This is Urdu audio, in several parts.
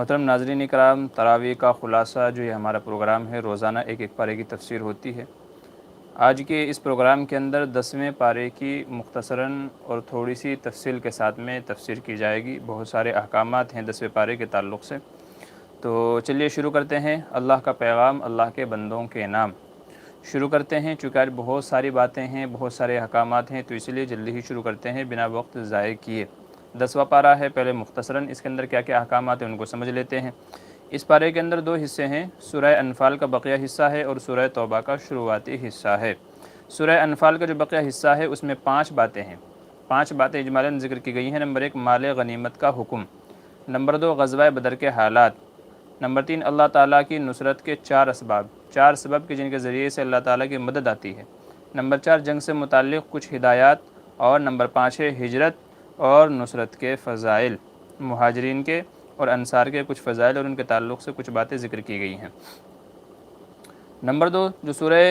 محترم ناظرین کرام، تراویح کا خلاصہ جو یہ ہمارا پروگرام ہے، روزانہ ایک ایک پارے کی تفسیر ہوتی ہے۔ آج کے اس پروگرام کے اندر 10ویں پارے کی مختصراً اور تھوڑی سی تفصیل کے ساتھ میں تفسیر کی جائے گی۔ بہت سارے احکامات ہیں 10ویں پارے کے تعلق سے، تو چلیے شروع کرتے ہیں۔ اللہ کا پیغام، اللہ کے بندوں کے نام۔ شروع کرتے ہیں، چونکہ آج بہت ساری باتیں ہیں، بہت سارے احکامات ہیں، تو اسی لیے جلدی ہی شروع کرتے ہیں بنا وقت ضائع کیے۔ 10واں پارہ ہے، پہلے مختصراً اس کے اندر کیا کیا احکامات ہیں ان کو سمجھ لیتے ہیں۔ اس پارے کے اندر 2 حصے ہیں، سورہ انفال کا بقیہ حصہ ہے اور سورہ توبہ کا شروعاتی حصہ ہے۔ سورہ انفال کا جو بقیہ حصہ ہے اس میں 5 باتیں ہیں، 5 باتیں اجمالاً ذکر کی گئی ہیں۔ نمبر 1 مال غنیمت کا حکم، نمبر 2 غزوہ بدر کے حالات، نمبر 3 اللہ تعالیٰ کی نصرت کے 4 اسباب، 4 سبب کہ جن کے ذریعے سے اللہ تعالیٰ کی مدد آتی ہے، نمبر 4 جنگ سے متعلق کچھ ہدایات، اور نمبر 5 ہے ہجرت اور نصرت کے فضائل، مہاجرین کے اور انصار کے کچھ فضائل اور ان کے تعلق سے کچھ باتیں ذکر کی گئی ہیں۔ نمبر 2 جو سورہ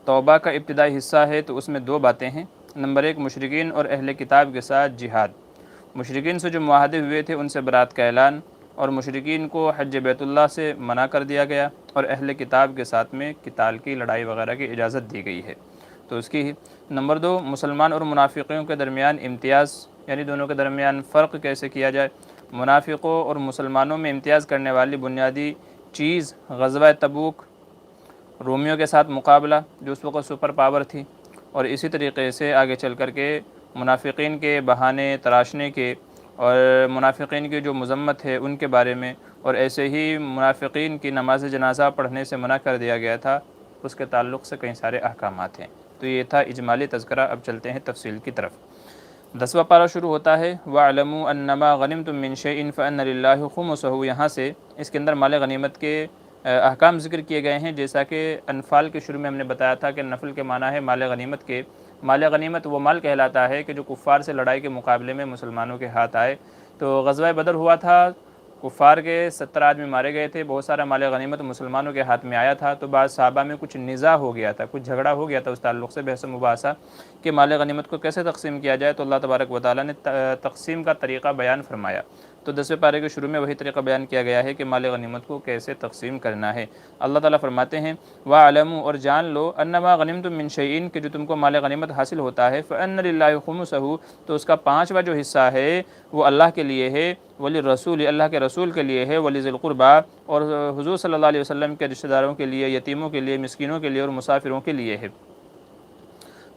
توبہ کا ابتدائی حصہ ہے تو اس میں 2 باتیں ہیں۔ نمبر 1 مشرکین اور اہل کتاب کے ساتھ جہاد، مشرکین سے جو معاہدے ہوئے تھے ان سے برات کا اعلان، اور مشرکین کو حج بیت اللہ سے منع کر دیا گیا، اور اہل کتاب کے ساتھ میں قتال کی لڑائی وغیرہ کی اجازت دی گئی ہے، تو اس کی ہی۔ نمبر 2 مسلمان اور منافقوں کے درمیان امتیاز، یعنی دونوں کے درمیان فرق کیسے کیا جائے۔ منافقوں اور مسلمانوں میں امتیاز کرنے والی بنیادی چیز غزوہ تبوک، رومیوں کے ساتھ مقابلہ جو اس وقت سپر پاور تھی، اور اسی طریقے سے آگے چل کر کے منافقین کے بہانے تراشنے کے اور منافقین کی جو مذمت ہے ان کے بارے میں، اور ایسے ہی منافقین کی نماز جنازہ پڑھنے سے منع کر دیا گیا تھا، اس کے تعلق سے کئی سارے احکامات ہیں۔ تو یہ تھا اجمالی تذکرہ، اب چلتے ہیں تفصیل کی طرف۔ 10واں پارہ شروع ہوتا ہے وَاعْلَمُوا أَنَّمَا غَنِمْتُم مِّن شَيْءٍ فَأَنَّ لِلَّهِ خُمُسَهُ، یہاں سے اس کے اندر مال غنیمت کے احکام ذکر کیے گئے ہیں، جیسا کہ انفال کے شروع میں ہم نے بتایا تھا کہ نفل کے معنی ہے مال غنیمت کے۔ مال غنیمت وہ مال کہلاتا ہے کہ جو کفار سے لڑائی کے مقابلے میں مسلمانوں کے ہاتھ آئے۔ تو غزوہ بدر ہوا تھا، کفار کے 70 آدمی مارے گئے تھے، بہت سارا مال غنیمت مسلمانوں کے ہاتھ میں آیا تھا، تو بعض صحابہ میں کچھ نزاع ہو گیا تھا، کچھ جھگڑا ہو گیا تھا اس تعلق سے، بحث و مباحثہ کہ مال غنیمت کو کیسے تقسیم کیا جائے، تو اللہ تبارک و تعالیٰ نے تقسیم کا طریقہ بیان فرمایا۔ تو 10ویں پارے کے شروع میں وہی طریقہ بیان کیا گیا ہے کہ مال غنیمت کو کیسے تقسیم کرنا ہے۔ اللہ تعالیٰ فرماتے ہیں وَاعْلَمُوا، اور جان لو، أَنَّمَا غَنِمْتُم مِّن شَيْءٍ کہ جو تم کو مال غنیمت حاصل ہوتا ہے، فَأَنَّ لِلَّهِ خُمُسَهُ تو اس کا 5واں جو حصہ ہے وہ اللہ کے لیے ہے، وَلِلرَّسُولِ اللہ کے رسول کے لیے ہے، وَلِذِي الْقُرْبَىٰ اور حضور صلی اللہ علیہ وسلم کے رشتہ داروں کے لیے، یتیموں کے لیے، مسکینوں کے لیے اور مسافروں کے لیے ہے۔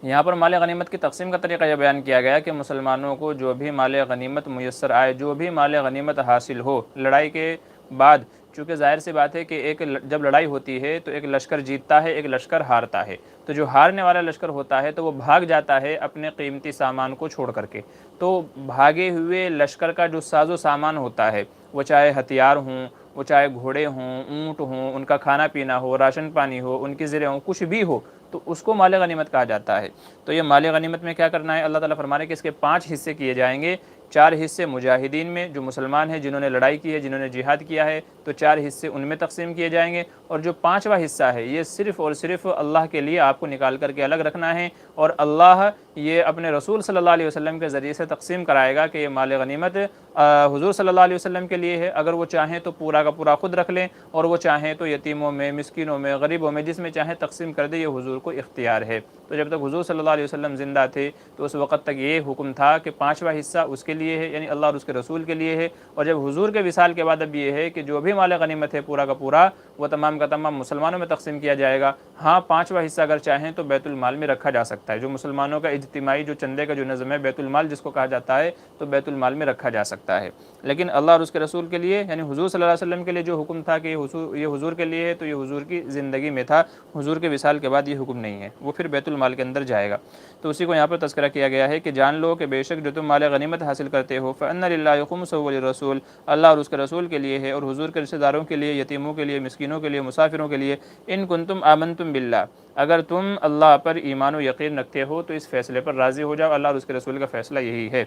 یہاں پر مال غنیمت کی تقسیم کا طریقہ یہ بیان کیا گیا کہ مسلمانوں کو جو بھی مال غنیمت میسر آئے، جو بھی مال غنیمت حاصل ہو لڑائی کے بعد، چونکہ ظاہر سی بات ہے کہ جب لڑائی ہوتی ہے تو ایک لشکر جیتتا ہے، ایک لشکر ہارتا ہے، تو جو ہارنے والا لشکر ہوتا ہے تو وہ بھاگ جاتا ہے اپنے قیمتی سامان کو چھوڑ کر کے۔ تو بھاگے ہوئے لشکر کا جو ساز و سامان ہوتا ہے، وہ چاہے ہتھیار ہوں، وہ چاہے گھوڑے ہوں، اونٹ ہوں، ان کا کھانا پینا ہو، راشن پانی ہو، ان کی زریں ہوں، کچھ بھی ہو، تو اس کو مال غنیمت کہا جاتا ہے۔ تو یہ مال غنیمت میں کیا کرنا ہے، اللہ تعالیٰ فرما رہے ہیں کہ اس کے 5 حصے کیے جائیں گے۔ 4 حصے مجاہدین میں، جو مسلمان ہیں، جنہوں نے لڑائی کی ہے، جنہوں نے جہاد کیا ہے، تو 4 حصے ان میں تقسیم کیے جائیں گے، اور جو 5واں حصہ ہے یہ صرف اور صرف اللہ کے لیے آپ کو نکال کر کے الگ رکھنا ہے، اور اللہ یہ اپنے رسول صلی اللہ علیہ وسلم کے ذریعے سے تقسیم کرائے گا کہ یہ مال غنیمت حضور صلی اللہ علیہ وسلم کے لیے ہے، اگر وہ چاہیں تو پورا کا پورا خود رکھ لیں، اور وہ چاہیں تو یتیموں میں، مسکینوں میں، غریبوں میں، جس میں چاہیں تقسیم کر دے، یہ حضور کو اختیار ہے۔ تو جب تک حضور صلی اللہ علیہ وسلم زندہ تھے تو اس وقت تک یہ حکم تھا کہ 5واں حصہ اس کے لیے ہے، یعنی اللہ اور اس کے رسول کے لیے ہے، اور جب حضور کے وصال کے بعد اب یہ ہے کہ جو بھی مال غنیمت ہے پورا کا پورا وہ تمام کا تمام مسلمانوں میں تقسیم کیا جائے گا۔ ہاں 5واں حصہ اگر چاہیں تو بیت المال میں رکھا جا سکتا ہے، جو مسلمانوں کا اجتماعی جو چندے کا جو نظم ہے بیت المال جس کو کہا جاتا ہے، تو بیت المال میں رکھا جا سکتا ہے، لیکن اللہ اور اس کے رسول کے لیے، یعنی حضور صلی اللہ علیہ وسلم کے لیے جو حکم تھا کہ یہ حضور کے لیے ہے، تو یہ حضور کی زندگی میں تھا، حضور کے وصال کے بعد یہ حکم نہیں ہے، وہ پھر بیت المال کے اندر جائے گا۔ تو اسی کو یہاں پر تذکرہ کیا گیا ہے کہ جان لو کہ بے شک جو تم مال غنیمت حاصل کرتے ہو، فَأَنَّ لِلَّهِ خُمُسَهُ وَلِلرَّسُولِ اللہ اور اس کے رسول کے لیے ہے، اور حضور کے رشتہ داروں کے لیے، یتیموں کے لیے، مسکینوں کے لیے، مسافروں کے لیے، ان کنتم آمنتم باللہ اگر تم اللہ پر ایمان و یقین رکھتے ہو تو اس فیصلے پر راضی ہو جاؤ، اللہ اور اس کے رسول کا فیصلہ یہی ہے۔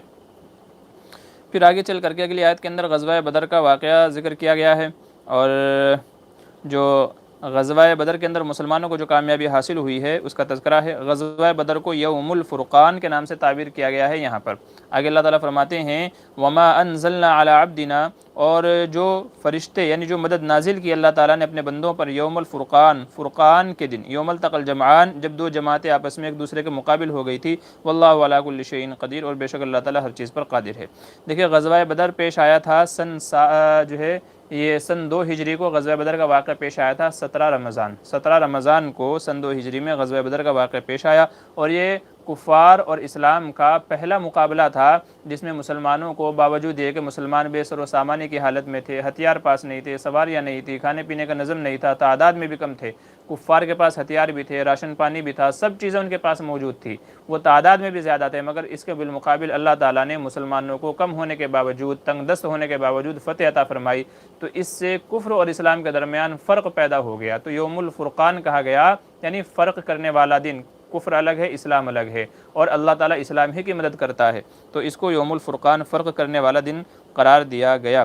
پھر آگے چل کر کے اگلی آیت کے اندر غزوہ بدر کا واقعہ ذکر کیا گیا ہے، اور جو غزوہ بدر کے اندر مسلمانوں کو جو کامیابی حاصل ہوئی ہے اس کا تذکرہ ہے۔ غزوہ بدر کو یوم الفرقان کے نام سے تعبیر کیا گیا ہے یہاں پر۔ آگے اللہ تعالیٰ فرماتے ہیں وما انزلنا علی عبدنا، اور جو فرشتے یعنی جو مدد نازل کی اللہ تعالیٰ نے اپنے بندوں پر یوم الفرقان، فرقان کے دن، یوم التقى الجمعان، جب دو جماعتیں آپس میں ایک دوسرے کے مقابل ہو گئی تھی، واللہ علی کل شیء قدیر، اور بے شک اللہ تعالیٰ ہر چیز پر قادر ہے۔ دیکھیے غزوہ بدر پیش آیا تھا یہ سن 2 ہجری کو غزوہ بدر کا واقعہ پیش آیا تھا، 17 رمضان کو سن 2 ہجری میں غزوہ بدر کا واقعہ پیش آیا، اور یہ کفار اور اسلام کا پہلا مقابلہ تھا جس میں مسلمانوں کو باوجود یہ کہ مسلمان بے سر و سامانی کی حالت میں تھے، ہتھیار پاس نہیں تھے، سواریاں نہیں تھی، کھانے پینے کا نظم نہیں تھا، تعداد میں بھی کم تھے، کفار کے پاس ہتھیار بھی تھے، راشن پانی بھی تھا، سب چیزیں ان کے پاس موجود تھی، وہ تعداد میں بھی زیادہ تھے، مگر اس کے بالمقابل اللہ تعالیٰ نے مسلمانوں کو کم ہونے کے باوجود، تنگ دست ہونے کے باوجود فتح عطا فرمائی، تو اس سے کفر اور اسلام کے درمیان فرق پیدا ہو گیا، تو یوم الفرقان کہا گیا، یعنی فرق کرنے والا دن، کفر الگ ہے، اسلام الگ ہے، اور اللہ تعالیٰ اسلام ہی کی مدد کرتا ہے، تو اس کو یوم الفرقان، فرق کرنے والا دن قرار دیا گیا۔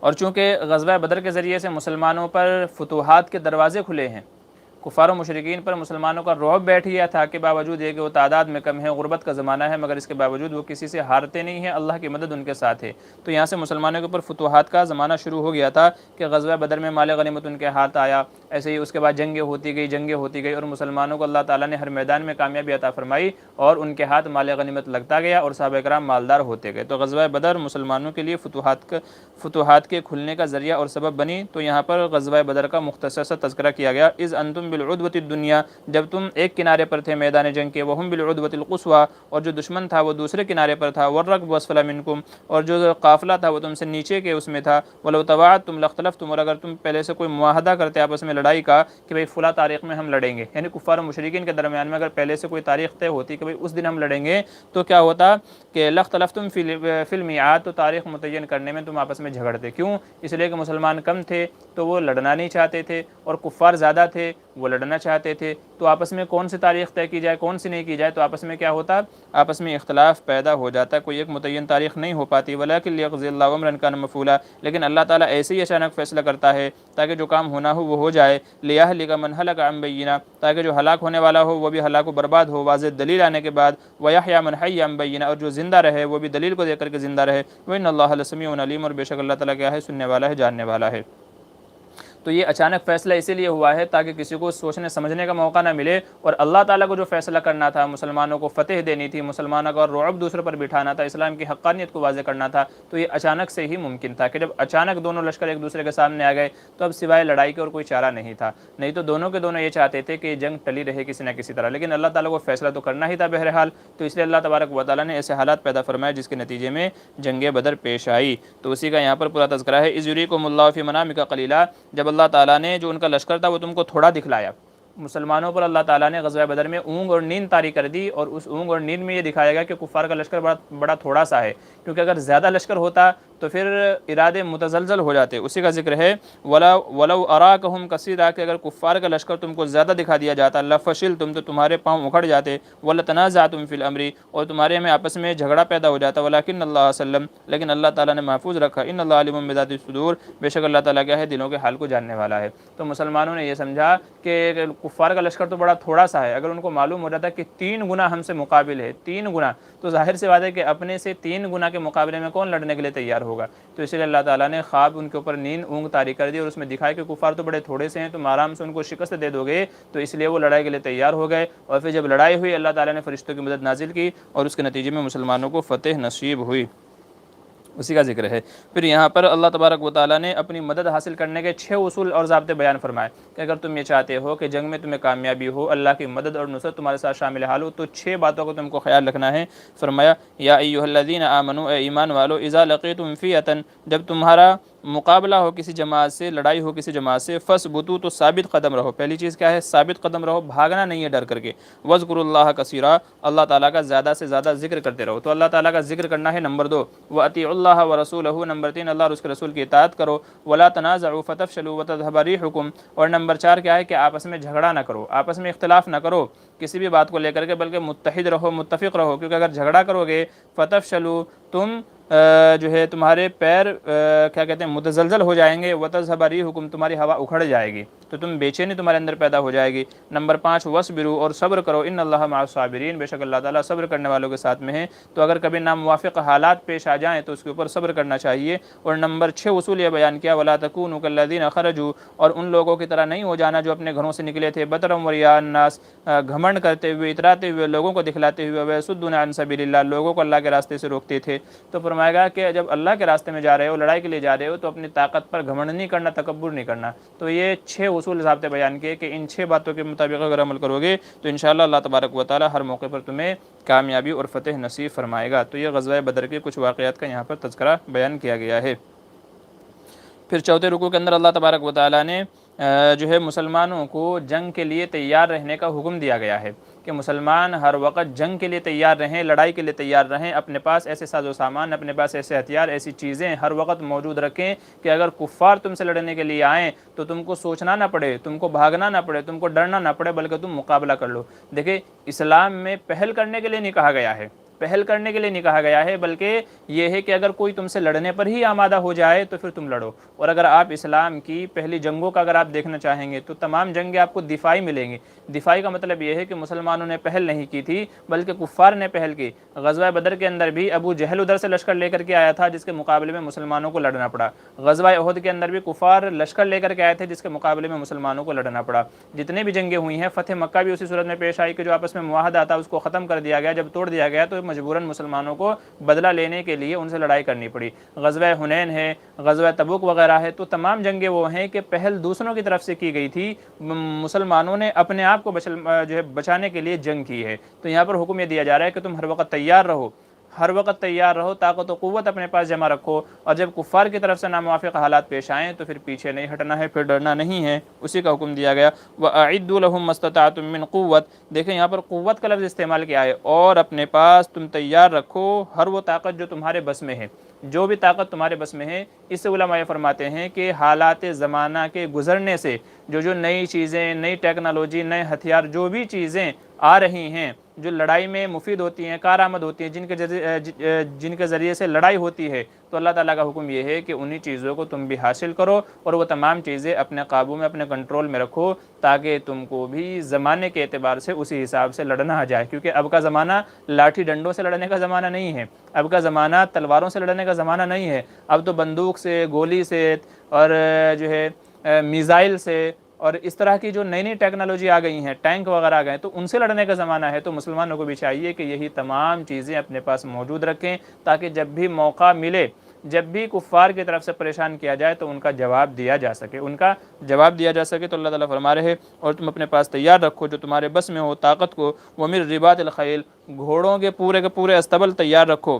اور چونکہ غزوہ بدر کے ذریعے سے مسلمانوں پر فتوحات کے دروازے کھلے ہیں، کفار و مشرکین پر مسلمانوں کا رعب بیٹھ گیا تھا کہ باوجود یہ کہ وہ تعداد میں کم ہے، غربت کا زمانہ ہے، مگر اس کے باوجود وہ کسی سے ہارتے نہیں ہیں، اللہ کی مدد ان کے ساتھ ہے، تو یہاں سے مسلمانوں کے اوپر فتوحات کا زمانہ شروع ہو گیا تھا کہ غزوہ بدر میں مال غنیمت ان کے ہاتھ آیا، ایسے ہی اس کے بعد جنگیں ہوتی گئی اور مسلمانوں کو اللہ تعالیٰ نے ہر میدان میں کامیابی عطا فرمائی اور ان کے ہاتھ مال غنیمت لگتا گیا اور صحابہ کرام مالدار ہوتے گئے، تو غزوہ بدر مسلمانوں کے لیے فتوحات کے کھلنے کا ذریعہ اور سبب بنی۔ تو یہاں پر غزوہ بدر کا مختصر سا تذکرہ کیا گیا، اذ انتم بالعدوۃ الدنیا، جب تم ایک کنارے پر تھے میدان جنگ کے، وہم بالعدوۃ القصویٰ، اور جو دشمن تھا وہ دوسرے کنارے پر تھا، والرکب اسفل منکم، اور جو قافلہ تھا وہ تم سے نیچے کے اس میں تھا، ولو تواعدتم لاختلفتم، اور اگر تم پہلے سے کوئی معاہدہ کرتے آپس میں لڑائی کا کہ بھئی فلاں تاریخ میں ہم لڑیں گے، یعنی کفار و مشرکین کے درمیان میں اگر پہلے سے کوئی تاریخ طے ہوتی کہ بھئی اس دن ہم لڑیں گے، تو کیا ہوتا کہ لاختلفتم فی المیعاد، تو تاریخ متعین کرنے میں تم آپس میں جھگڑتے، کیوں؟ اس لیے کہ مسلمان کم تھے تو وہ لڑنا نہیں چاہتے تھے، اور کفار زیادہ تھے وہ لڑنا چاہتے تھے، تو آپس میں کون سی تاریخ طے کی جائے کون سی نہیں کی جائے، تو آپس میں کیا ہوتا، آپس میں اختلاف پیدا ہو جاتا، کوئی ایک متعین تاریخ نہیں ہو پاتی، ولیکن لیقضی اللہ امرا کان مفعولا، لیکن اللہ تعالیٰ ایسے ہی اچانک فیصلہ کرتا ہے تاکہ جو کام ہونا ہو وہ ہو جائے، لیہلک من ہلک عن بینہ، تاکہ جو ہلاک ہونے والا ہو وہ بھی ہلاک و برباد ہو واضح دلیل آنے کے بعد، ویحیی من حی عن بینہ، اور جو زندہ رہے وہ بھی دلیل کو دیکھ کر کے زندہ رہے، وان اللہ لسمیع علیم، اور بے شک اللہ تعالیٰ کیا ہے، سننے والا ہے، جاننے والا ہے۔ تو یہ اچانک فیصلہ اسی لیے ہوا ہے تاکہ کسی کو سوچنے سمجھنے کا موقع نہ ملے، اور اللہ تعالیٰ کو جو فیصلہ کرنا تھا، مسلمانوں کو فتح دینی تھی، مسلمانوں کا رعب دوسروں پر بٹھانا تھا، اسلام کی حقانیت کو واضح کرنا تھا، تو یہ اچانک سے ہی ممکن تھا کہ جب اچانک دونوں لشکر ایک دوسرے کے سامنے آ گئے تو اب سوائے لڑائی کے اور کوئی چارہ نہیں تھا، نہیں تو دونوں کے دونوں یہ چاہتے تھے کہ یہ جنگ ٹلی رہے کسی نہ کسی طرح، لیکن اللہ تعالیٰ کو فیصلہ تو کرنا ہی تھا بہرحال، تو اس لیے اللہ تبارک و تعالیٰ نے ایسے حالات پیدا فرمائے جس کے نتیجے میں جنگ بدر پیش آئی، تو اسی کا یہاں پر پورا تذکرہ ہے۔ اذ یریکم اللہ فی منامک قلیلا، جب اللہ تعالیٰ نے جو ان کا لشکر تھا وہ تم کو تھوڑا دکھلایا، مسلمانوں پر اللہ تعالیٰ نے غزوہ بدر میں اونگ اور نیند طاری کر دی، اور اس اونگ اور نیند میں یہ دکھایا گیا کہ کفار کا لشکر بڑا تھوڑا سا ہے، کیونکہ اگر زیادہ لشکر ہوتا تو پھر ارادے متزلزل ہو جاتے، اسی کا ذکر ہے ولو اراکہم کثیرا، کہ اگر کفار کا لشکر تم کو زیادہ دکھا دیا جاتا، لفشلتم، تو تمہارے پاؤں اکھڑ جاتے، ولتنازعتم فی الامر، اور تمہارے میں آپس میں جھگڑا پیدا ہو جاتا، ولکن اللہ سلم، لیکن اللہ تعالیٰ نے محفوظ رکھا، ان اللہ علیم بذات الصدور، بے شک اللہ تعالیٰ کیا ہے، دلوں کے حال کو جاننے والا ہے۔ تو مسلمانوں نے یہ سمجھا کہ کفار کا لشکر تو بڑا تھوڑا سا ہے، اگر ان کو معلوم ہو جاتا کہ 3 گنا ہم سے مقابل ہے، 3 گنا، تو ظاہر سی بات ہے کہ اپنے سے 3 گنا کے مقابلے میں کون لڑنے کے لیے تیار ہوگا، تو اس لیے اللہ تعالیٰ نے خواب ان کے اوپر نیند اونگ طاری کر دی اور اس میں دکھایا کہ کفار تو بڑے تھوڑے سے ہیں، تم آرام سے ان کو شکست دے دو گے، تو اس لیے وہ لڑائی کے لیے تیار ہو گئے، اور پھر جب لڑائی ہوئی اللہ تعالیٰ نے فرشتوں کی مدد نازل کی اور اس کے نتیجے میں مسلمانوں کو فتح نصیب ہوئی، اسی کا ذکر ہے۔ پھر یہاں پر اللہ تبارک و تعالیٰ نے اپنی مدد حاصل کرنے کے 6 اصول اور ضابطے بیان فرمائے کہ اگر تم یہ چاہتے ہو کہ جنگ میں تمہیں کامیابی ہو، اللہ کی مدد اور نصرت تمہارے ساتھ شامل حال ہو، تو 6 باتوں کو تم کو خیال رکھنا ہے۔ فرمایا یا ایھا الذین آمنوا، اے ایمان والو، اذا لقیتم فئۃ، جب تمہارا مقابلہ ہو کسی جماعت سے، لڑائی ہو کسی جماعت سے، فثبتوا، تو ثابت قدم رہو، پہلی چیز کیا ہے، ثابت قدم رہو، بھاگنا نہیں ہے ڈر کر کے، واذکروا اللہ کثیرا، اللہ تعالیٰ کا زیادہ سے زیادہ ذکر کرتے رہو، تو اللہ تعالیٰ کا ذکر کرنا ہے نمبر 2، واطیعوا اللہ ورسولہ، نمبر 3 اللہ اور اس کے رسول کی اطاعت کرو، ولا تنازعوا فتفشلوا وتذهب ريحكم، اور نمبر 4 کیا ہے کہ آپس میں جھگڑا نہ کرو، آپس میں اختلاف نہ کرو کسی بھی بات کو لے کر کے، بلکہ متحد رہو، متفق رہو، کیونکہ اگر جھگڑا کرو گے فتفشلوا، تم جو ہے تمہارے پیر کیا کہتے ہیں متزلزل ہو جائیں گے، وَتَذْهَبَ رِيحُكُمْ تمہاری ہوا اکھڑ جائے گی، تو تم بے چینی تمہارے اندر پیدا ہو جائے گی۔ نمبر 5 وَاصْبِرُوا، اور صبر کرو، ان اللہ مع الصابرین، بے شک اللہ تعالیٰ صبر کرنے والوں کے ساتھ میں ہے۔ تو اگر کبھی ناموافق حالات پیش آ جائیں تو اس کے اوپر صبر کرنا چاہیے۔ اور نمبر 6 اصول یہ بیان کیا وَلَا تَكُونُوا كَالَّذِينَ خَرَجُوا، اور ان لوگوں کی طرح نہیں ہو جانا جو اپنے گھروں سے نکلے تھے، بَطْرًا وَرِئَاءَ النَّاسِ، گھمنڈ کرتے ہوئے، اتراتے ہوئے، لوگوں کو دکھلاتے ہوئے، وَيَصُدُّونَ عَن سَبِيلِ اللَّهِ، لوگوں کو اللہ کے راستے سے روکتے تھے۔ تو فرمائے گا کہ جب اللہ کے راستے میں جا رہے ہو، لڑائی کے لیے جا رہے ہو، تو اپنی طاقت پر گھمنڈ نہیں کرنا، تکبر نہیں کرنا۔ تو یہ 6 اصول ضابطے بیان کیے کہ ان 6 باتوں کے مطابق اگر عمل کرو گے تو انشاءاللہ اللہ تبارک و تعالی ہر موقع پر تمہیں کامیابی اور فتح نصیب فرمائے گا۔ تو یہ غزوہ بدر کے کچھ واقعات کا یہاں پر تذکرہ بیان کیا گیا ہے۔ پھر چوتھے رکوع کے اندر اللہ تبارک و تعالیٰ نے جو ہے مسلمانوں کو جنگ کے لیے تیار رہنے کا حکم دیا گیا ہے کہ مسلمان ہر وقت جنگ کے لیے تیار رہیں، لڑائی کے لیے تیار رہیں، اپنے پاس ایسے ساز و سامان، اپنے پاس ایسے ہتھیار، ایسی چیزیں ہر وقت موجود رکھیں کہ اگر کفار تم سے لڑنے کے لیے آئیں تو تم کو سوچنا نہ پڑے، تم کو بھاگنا نہ پڑے، تم کو ڈرنا نہ پڑے، بلکہ تم مقابلہ کر لو۔ دیکھیں اسلام میں پہل کرنے کے لیے نہیں کہا گیا ہے، پہل کرنے کے لیے نہیں کہا گیا ہے، بلکہ یہ ہے کہ اگر کوئی تم سے لڑنے پر ہی آمادہ ہو جائے تو پھر تم لڑو۔ اور اگر آپ اسلام کی پہلی جنگوں کا اگر آپ دیکھنا چاہیں گے تو تمام جنگیں آپ کو دفاعی ملیں گی۔ دفاعی کا مطلب یہ ہے کہ مسلمانوں نے پہل نہیں کی تھی بلکہ کفار نے پہل کی۔ غزوہ بدر کے اندر بھی ابو جہل ادھر سے لشکر لے کر کے آیا تھا جس کے مقابلے میں مسلمانوں کو لڑنا پڑا۔ غزوہ احد کے اندر بھی کفار لشکر لے کر کے آئے تھے جس کے مقابلے میں مسلمانوں کو لڑنا پڑا۔ جتنے بھی جنگیں ہوئی ہیں، فتح مکہ بھی اسی صورت میں پیش آئی کہ جو آپس میں معاہدہ تھا اس کو ختم کر دیا گیا، جب توڑ دیا گیا تو مجبوراً مسلمانوں کو بدلہ لینے کے لیے ان سے لڑائی کرنی پڑی۔ غزوہ حنین ہے، غزوہ تبوک وغیرہ ہے، تو تمام جنگیں وہ ہیں کہ پہل دوسروں کی طرف سے کی گئی تھی، مسلمانوں نے اپنے آپ کو جو ہے بچانے کے لیے جنگ کی ہے۔ تو یہاں پر حکم یہ دیا جا رہا ہے کہ تم ہر وقت تیار رہو، ہر وقت تیار رہو، طاقت و قوت اپنے پاس جمع رکھو، اور جب کفار کی طرف سے ناموافق حالات پیش آئیں تو پھر پیچھے نہیں ہٹنا ہے، پھر ڈرنا نہیں ہے، اسی کا حکم دیا گیا۔ وَأَعِدُّوا لَهُم مَّا اسْتَطَعْتُم مِّن قُوَّةٍ، دیکھیں یہاں پر قوت کا لفظ استعمال کیا ہے، اور اپنے پاس تم تیار رکھو ہر وہ طاقت جو تمہارے بس میں ہے، جو بھی طاقت تمہارے بس میں ہے۔ اس سے علماء یہ فرماتے ہیں کہ حالات زمانہ کے گزرنے سے جو نئی چیزیں، نئی ٹیکنالوجی، نئے ہتھیار، جو بھی چیزیں آ رہی ہیں جو لڑائی میں مفید ہوتی ہیں، کارآمد ہوتی ہیں، جن کے ذریعے سے لڑائی ہوتی ہے، تو اللہ تعالیٰ کا حکم یہ ہے کہ انہی چیزوں کو تم بھی حاصل کرو اور وہ تمام چیزیں اپنے قابو میں، اپنے کنٹرول میں رکھو، تاکہ تم کو بھی زمانے کے اعتبار سے اسی حساب سے لڑنا آ جائے۔ کیونکہ اب کا زمانہ لاٹھی ڈنڈوں سے لڑنے کا زمانہ نہیں ہے، اب کا زمانہ تلواروں سے لڑنے کا زمانہ نہیں ہے، اب تو بندوق سے، گولی سے، اور جو ہے میزائل سے، اور اس طرح کی جو نئی نئی ٹیکنالوجی آ گئی ہیں، ٹینک وغیرہ آ گئے، تو ان سے لڑنے کا زمانہ ہے۔ تو مسلمانوں کو بھی چاہیے کہ یہی تمام چیزیں اپنے پاس موجود رکھیں، تاکہ جب بھی موقع ملے، جب بھی کفار کی طرف سے پریشان کیا جائے تو ان کا جواب دیا جا سکے، ان کا جواب دیا جا سکے۔ تو اللہ تعالیٰ فرما رہے ہیں اور تم اپنے پاس تیار رکھو جو تمہارے بس میں ہو طاقت کو، وَمِن رِبَاطِ الْخَیل، گھوڑوں کے پورے استبل تیار رکھو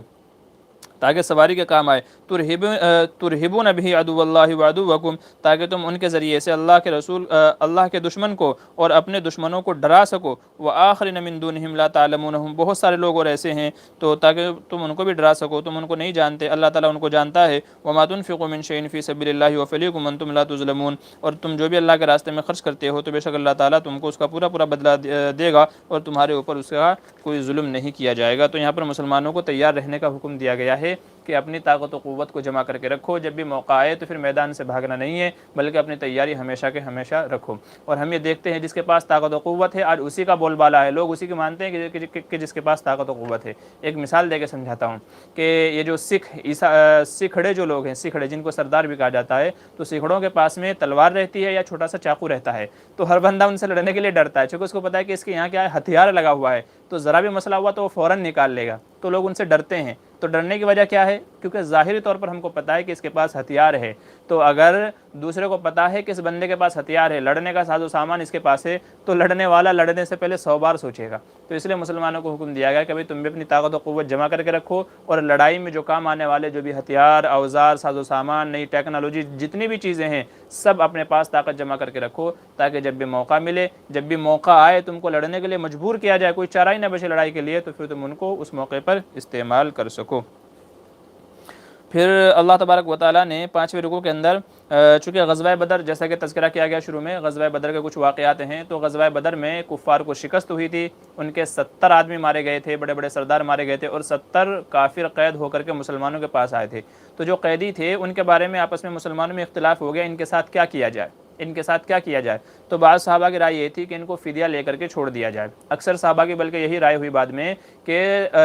تاکہ سواری کے کام آئے، ترہبون بہ عدو اللہ وعدوکم، تاکہ تم ان کے ذریعے سے اللہ کے رسول، اللہ کے دشمن کو اور اپنے دشمنوں کو ڈرا سکو، وآخرین من دونہم لا تعلمونہم، بہت سارے لوگ اور ایسے ہیں تو تاکہ تم ان کو بھی ڈرا سکو، تم ان کو نہیں جانتے، اللہ تعالیٰ ان کو جانتا ہے۔ وما تنفقوا من شیء فی سبیل اللہ یوفلیکم وانتم لا تظلمون، اور تم جو بھی اللہ کے راستے میں خرچ کرتے ہو تو بے شک اللہ تعالیٰ تم کو اس کا پورا بدلہ دے گا اور تمہارے اوپر اس کا کوئی ظلم نہیں کیا جائے گا۔ تو یہاں پر مسلمانوں کو تیار رہنے کا حکم دیا گیا ہے کہ اپنی طاقت و قوت کو جمع کر کے رکھو، جب بھی موقع آئے تو پھر میدان سے بھاگنا نہیں ہے، بلکہ اپنی تیاری ہمیشہ کے ہمیشہ رکھو۔ اور ہم یہ دیکھتے ہیں جس کے پاس طاقت و قوت ہے آج اسی کا بول بالا ہے، لوگ اسی کی مانتے ہیں کہ جس کے پاس طاقت و قوت ہے۔ ایک مثال دے کے سمجھاتا ہوں کہ یہ جو سکھڑے جو لوگ ہیں، سکھڑے جن کو سردار بھی کہا جاتا ہے، تو سکھڑوں کے پاس میں تلوار رہتی ہے یا چھوٹا سا چاقو رہتا ہے، تو ہر بندہ ان سے لڑنے کے لیے ڈرتا ہے، چونکہ اس کو پتا ہے کہ اس کے یہاں کیا ہے، ہتھیار لگا ہوا ہے، تو ذرا بھی مسئلہ ہوا تو وہ فوراً نکال لے گا، تو لوگ ان سے ڈرتے ہیں۔ تو ڈرنے کی وجہ کیا ہے؟ کیونکہ ظاہری طور پر ہم کو پتا ہے کہ اس کے پاس ہتھیار ہے، تو اگر دوسرے کو پتا ہے کہ اس بندے کے پاس ہتھیار ہے، لڑنے کا ساز و سامان اس کے پاس ہے، تو لڑنے والا لڑنے سے پہلے 100 بار سوچے گا۔ تو اس لیے مسلمانوں کو حکم دیا گیا کہ بھئی تم بھی اپنی طاقت و قوت جمع کر کے رکھو، اور لڑائی میں جو کام آنے والے جو بھی ہتھیار، اوزار، ساز و سامان، نئی ٹیکنالوجی، جتنی بھی چیزیں ہیں، سب اپنے پاس طاقت جمع کر کے رکھو، تاکہ جب بھی موقع ملے، جب بھی موقع آئے تم کو لڑنے کے لیے مجبور کیا جائے، کوئی چارہ ہی نہ بچے لڑائی کے لیے، تو پھر تم ان کو اس موقع پر استعمال کر سکو۔ پھر اللہ تبارک و تعالیٰ نے 5ویں رکوع کے اندر چونکہ غزوہ بدر جیسا کہ تذکرہ کیا گیا شروع میں، غزوہ بدر کے کچھ واقعات ہیں، تو غزوہ بدر میں کفار کو شکست ہوئی تھی، ان کے 70 آدمی مارے گئے تھے، بڑے بڑے سردار مارے گئے تھے، اور 70 کافر قید ہو کر کے مسلمانوں کے پاس آئے تھے۔ تو جو قیدی تھے ان کے بارے میں آپس میں مسلمانوں میں اختلاف ہو گیا، ان کے ساتھ کیا کیا جائے، ان کے ساتھ کیا کیا جائے۔ تو بعض صحابہ کی رائے یہ تھی کہ ان کو فدیہ لے کر کے چھوڑ دیا جائے، اکثر صحابہ کی بلکہ یہی رائے ہوئی بعد میں کہ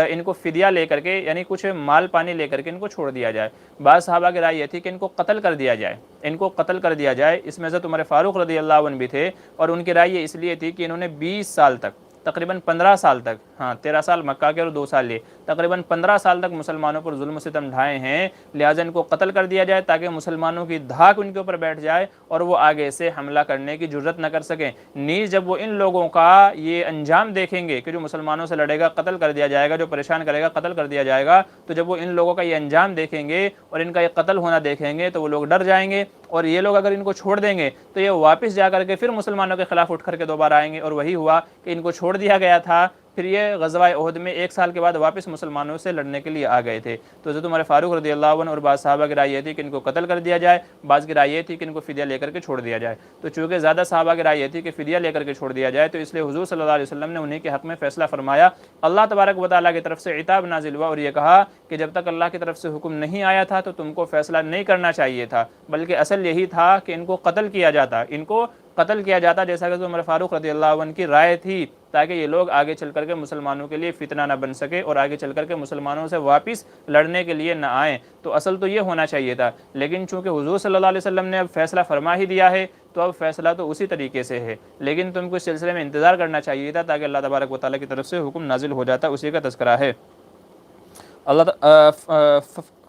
ان کو فدیہ لے کر کے یعنی کچھ مال پانی لے کر کے ان کو چھوڑ دیا جائے۔ بعض صحابہ کی رائے یہ تھی کہ ان کو قتل کر دیا جائے، ان کو قتل کر دیا جائے۔ اس میں حضرت عمر فاروق رضی اللہ عنہ بھی تھے، اور ان کی رائے یہ اس لیے تھی کہ انہوں نے 20 سال تک، تقریباً 15 سال تک، 13 سال مکہ کے اور 2 سال لیے، تقریباً 15 سال تک مسلمانوں پر ظلم و ستم ڈھائے ہیں، لہٰذا ان کو قتل کر دیا جائے تاکہ مسلمانوں کی دھاک ان کے اوپر بیٹھ جائے اور وہ آگے سے حملہ کرنے کی جرت نہ کر سکیں۔ نیز جب وہ ان لوگوں کا یہ انجام دیکھیں گے کہ جو مسلمانوں سے لڑے گا قتل کر دیا جائے گا، جو پریشان کرے گا قتل کر دیا جائے گا، تو جب وہ ان لوگوں کا یہ انجام دیکھیں گے اور ان کا یہ قتل ہونا دیکھیں گے تو وہ لوگ ڈر جائیں گے، اور یہ لوگ اگر ان کو چھوڑ دیں گے تو یہ واپس جا کر کے پھر مسلمانوں کے خلاف اٹھ کر کے دوبارہ آئیں گے، اور وہی ہوا کہ ان کو چھوڑ دیا گیا تھا۔ پھر یہ غزوہ احد میں 1 سال کے بعد واپس مسلمانوں سے لڑنے کے لیے آ گئے تھے۔ تو حضرت عمر فاروق رضی اللہ عنہ اور بعض صحابہ کی رائے یہ تھی کہ ان کو قتل کر دیا جائے، بعض کی رائے یہ تھی کہ ان کو فدیہ لے کر کے چھوڑ دیا جائے۔ تو چونکہ زیادہ صحابہ کی رائے یہ تھی کہ فدیہ لے کر کے چھوڑ دیا جائے، تو اس لیے حضور صلی اللہ علیہ وسلم نے انہیں کے حق میں فیصلہ فرمایا۔ اللہ تبارک و تعالیٰ کی طرف سے عتاب نازل ہوا اور یہ کہا کہ جب تک اللہ کی طرف سے حکم نہیں آیا تھا تو تم کو فیصلہ نہیں کرنا چاہیے تھا، بلکہ اصل یہی تھا کہ ان کو قتل کیا جاتا، ان کو قتل کیا جاتا، جیسا کہ عمر فاروق رضی اللہ عنہ کی رائے تھی، تاکہ یہ لوگ آگے چل کر کے مسلمانوں کے لیے فتنہ نہ بن سکے اور آگے چل کر کے مسلمانوں سے واپس لڑنے کے لیے نہ آئیں۔ تو اصل تو یہ ہونا چاہیے تھا، لیکن چونکہ حضور صلی اللہ علیہ وسلم نے اب فیصلہ فرما ہی دیا ہے تو اب فیصلہ تو اسی طریقے سے ہے، لیکن تم کو اس سلسلے میں انتظار کرنا چاہیے تھا تاکہ اللہ تبارک و تعالیٰ کی طرف سے حکم نازل ہو جاتا، اسی کا تذکرہ ہے۔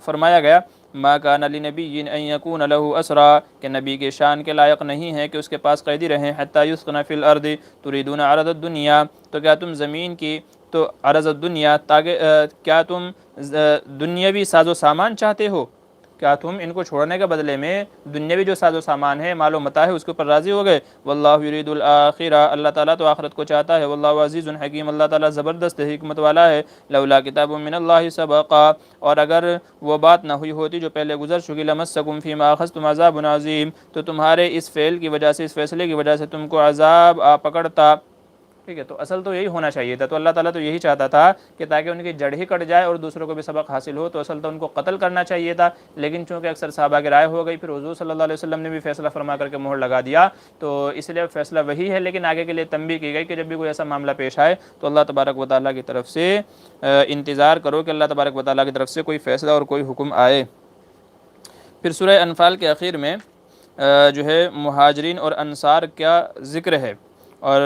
فرمایا گیا ما کان لنبی ان یکون له اسرا، کہ نبی کے شان کے لائق نہیں ہے کہ اس کے پاس قیدی رہیں، حتی یسکن فی الارض تریدون عرض الدنیا، تو کیا تم زمین کی تو عرض الدنیا تاکہ کیا تم دنیاوی ساز و سامان چاہتے ہو، کیا تم ان کو چھوڑنے کے بدلے میں دنیاوی جو ساز و سامان ہے، مال و متاع ہے، اس کے اوپر راضی ہو گئے؟ واللہ یرید الآخرہ، اللہ تعالیٰ تو آخرت کو چاہتا ہے، واللہ عزیز حکیم، اللہ تعالیٰ زبردست حکمت والا ہے۔ لولا کتاب من اللہ سبقا، اور اگر وہ بات نہ ہوئی ہوتی جو پہلے گزر چکی، لمسکم فیما اخذتم عذاب عظیم، تو تمہارے اس فعل کی وجہ سے، اس فیصلے کی وجہ سے تم کو عذاب آ پکڑتا۔ ٹھیک ہے، تو اصل تو یہی ہونا چاہیے تھا، تو اللہ تعالیٰ تو یہی چاہتا تھا کہ تاکہ ان کی جڑ ہی کٹ جائے اور دوسروں کو بھی سبق حاصل ہو، تو اصل تو ان کو قتل کرنا چاہیے تھا، لیکن چونکہ اکثر صحابہ کی رائے ہو گئی، پھر حضور صلی اللہ علیہ وسلم نے بھی فیصلہ فرما کر کے مہر لگا دیا، تو اس لیے فیصلہ وہی ہے، لیکن آگے کے لیے تنبیہ کی گئی کہ جب بھی کوئی ایسا معاملہ پیش آئے تو اللہ تبارک و تعالیٰ کی طرف سے انتظار کرو کہ اللہ تبارک و تعالیٰ کی طرف سے کوئی فیصلہ اور کوئی حکم آئے۔ پھر سورہ انفال کے اخیر میں جو ہے مہاجرین اور انصار کا ذکر ہے اور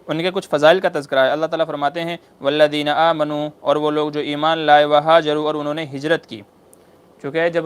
ان کے کچھ فضائل کا تذکرہ ہے۔ اللہ تعالیٰ فرماتے ہیں والذین آمنوا، اور وہ لوگ جو ایمان لائے، وہاجروا، اور انہوں نے ہجرت کی۔ چونکہ جب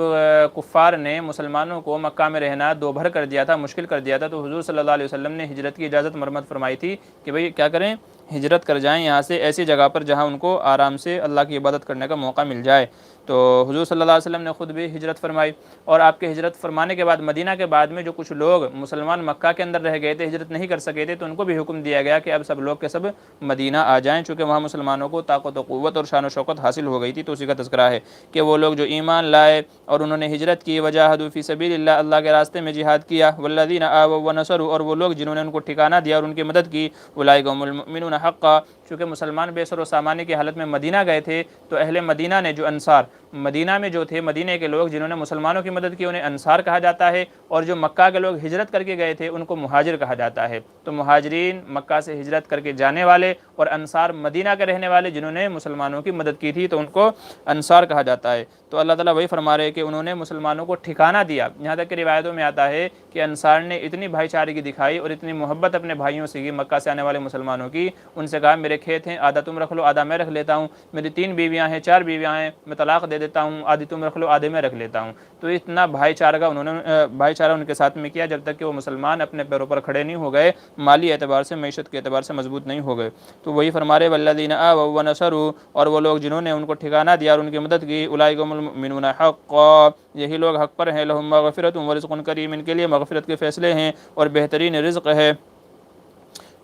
کفار نے مسلمانوں کو مکہ میں رہنا دو بھر کر دیا تھا، مشکل کر دیا تھا، تو حضور صلی اللہ علیہ وسلم نے ہجرت کی اجازت مرمت فرمائی تھی کہ بھئی کیا کریں، ہجرت کر جائیں یہاں سے ایسی جگہ پر جہاں ان کو آرام سے اللہ کی عبادت کرنے کا موقع مل جائے۔ تو حضور صلی اللہ علیہ وسلم نے خود بھی ہجرت فرمائی، اور آپ کے ہجرت فرمانے کے بعد مدینہ کے بعد میں جو کچھ لوگ مسلمان مکہ کے اندر رہ گئے تھے، ہجرت نہیں کر سکے تھے، تو ان کو بھی حکم دیا گیا کہ اب سب لوگ کے سب مدینہ آ جائیں، چونکہ وہاں مسلمانوں کو طاقت و قوت اور شان و شوکت حاصل ہو گئی تھی۔ تو اسی کا تذکرہ ہے کہ وہ لوگ جو ایمان لائے اور انہوں نے ہجرت کی، وجاہدوا فی سبیل اللہ، اللہ کے راستے میں جہاد کیا، والذین آووا ونصروا، اور وہ لوگ جنہوں نے ان کو ٹھکانہ دیا اور ان کی مدد کی، اولئک هم المؤمنون حقا، چونکہ مسلمان بے سر و سامانے کی حالت میں مدینہ گئے تھے، تو اہل مدینہ نے جو انصار مدینہ میں جو تھے، مدینہ کے لوگ جنہوں نے مسلمانوں کی مدد کی، انہیں انصار کہا جاتا ہے، اور جو مکہ کے لوگ ہجرت کر کے گئے تھے ان کو مہاجر کہا جاتا ہے۔ تو مہاجرین مکہ سے ہجرت کر کے جانے والے، اور انصار مدینہ کے رہنے والے جنہوں نے مسلمانوں کی مدد کی تھی، تو ان کو انصار کہا جاتا ہے۔ تو اللہ تعالیٰ وہی فرما رہے کہ انہوں نے مسلمانوں کو ٹھکانہ دیا، یہاں تک کہ روایتوں میں آتا ہے کہ انصار نے اتنی بھائی چارگی دکھائی اور اتنی محبت اپنے بھائیوں سے کی، مکہ سے آنے والے مسلمانوں کی، ان سے کہا میرے کھیت ہیں، آدھا تم رکھ لو، آدھا میں رکھ لیتا ہوں، میری 3 بیویاں ہیں، 4 بیویاں ہیں، میں طلاق دے دیتا ہوں، آدھی تم رکھ لو، آدھے میں رکھ لیتا ہوں۔ تو اتنا بھائی چارہ ان کے ساتھ میں کیا جب تک کہ وہ مسلمان اپنے پیروں پر کھڑے نہیں ہو گئے، مالی اعتبار سے، معیشت کے اعتبار سے مضبوط نہیں ہو گئے۔ تو وہی فرما رہے والذین آووا ونصروا، اور وہ لوگ جنہوں نے ان کو ٹھکانہ دیا اور ان کی مدد کی، اولئک هم المؤمنون حقا، یہی لوگ حق پر ہیں، لہم مغفرۃ ورزق کریم، ان کے لیے مغفرت کے فیصلے ہیں اور بہترین رزق ہے۔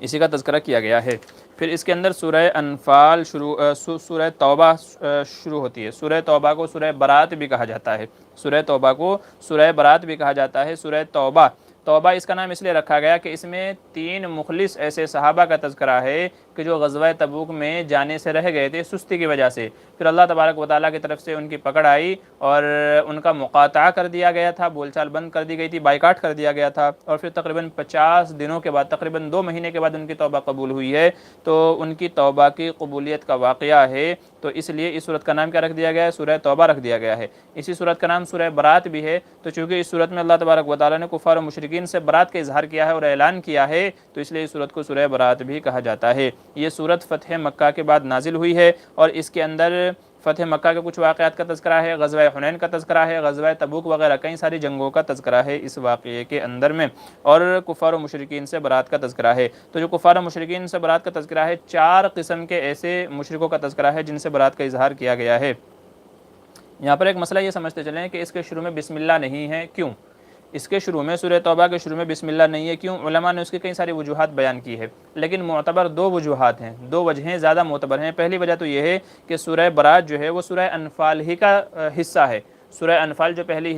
اسی کا تذکرہ کیا گیا ہے۔ پھر اس کے اندر سورہ انفال سورہ توبہ شروع ہوتی ہے۔ سورہ توبہ کو سورہ برات بھی کہا جاتا ہے، سورہ توبہ کو سورہ برات بھی کہا جاتا ہے۔ سورہ توبہ، توبہ اس کا نام اس لیے رکھا گیا کہ اس میں 3 مخلص ایسے صحابہ کا تذکرہ ہے کہ جو غزوہ تبوک میں جانے سے رہ گئے تھے سستی کی وجہ سے، پھر اللہ تبارک و تعالیٰ کی طرف سے ان کی پکڑ آئی اور ان کا مقاطعہ کر دیا گیا تھا، بول چال بند کر دی گئی تھی، بائیکاٹ کر دیا گیا تھا، اور پھر تقریباً 50 دنوں کے بعد، تقریباً 2 مہینے کے بعد ان کی توبہ قبول ہوئی ہے۔ تو ان کی توبہ کی قبولیت کا واقعہ ہے، تو اس لیے اس صورت کا نام کیا رکھ دیا گیا ہے؟ سورہ توبہ رکھ دیا گیا ہے۔ اسی صورت کا نام سورہ برات بھی ہے، تو چونکہ اس صورت میں اللہ تبارک و تعالیٰ نے کفار و مشرکین سے برات کا اظہار کیا ہے اور اعلان کیا ہے، تو اس لیے اس صورت کو سورہ برات بھی کہا جاتا ہے۔ یہ صورت فتح مکہ کے بعد نازل ہوئی ہے، اور اس کے اندر فتح مکہ کے کچھ واقعات کا تذکرہ ہے، غزوہ حنین کا تذکرہ ہے، غزوہ تبوک وغیرہ کئی ساری جنگوں کا تذکرہ ہے اس واقعے کے اندر میں، اور کفار و مشرکین سے برات کا تذکرہ ہے۔ تو جو کفار و مشرکین سے برات کا تذکرہ ہے، 4 قسم کے ایسے مشرکوں کا تذکرہ ہے جن سے برات کا اظہار کیا گیا ہے۔ یہاں پر ایک مسئلہ یہ سمجھتے چلیں کہ اس کے شروع میں بسم اللہ نہیں ہے، کیوں؟ اس کے شروع میں سورہ توبہ کے شروع میں بسم اللہ نہیں ہے، کیوں؟ علماء نے اس کی کئی ساری وجوہات بیان کی ہے، لیکن معتبر 2 وجوہات ہیں، 2 وجہیں زیادہ معتبر ہیں۔ پہلی وجہ تو یہ ہے کہ سورہ برات جو ہے وہ سورہ انفال ہی کا حصہ ہے۔ سورہ انفال جو پہلی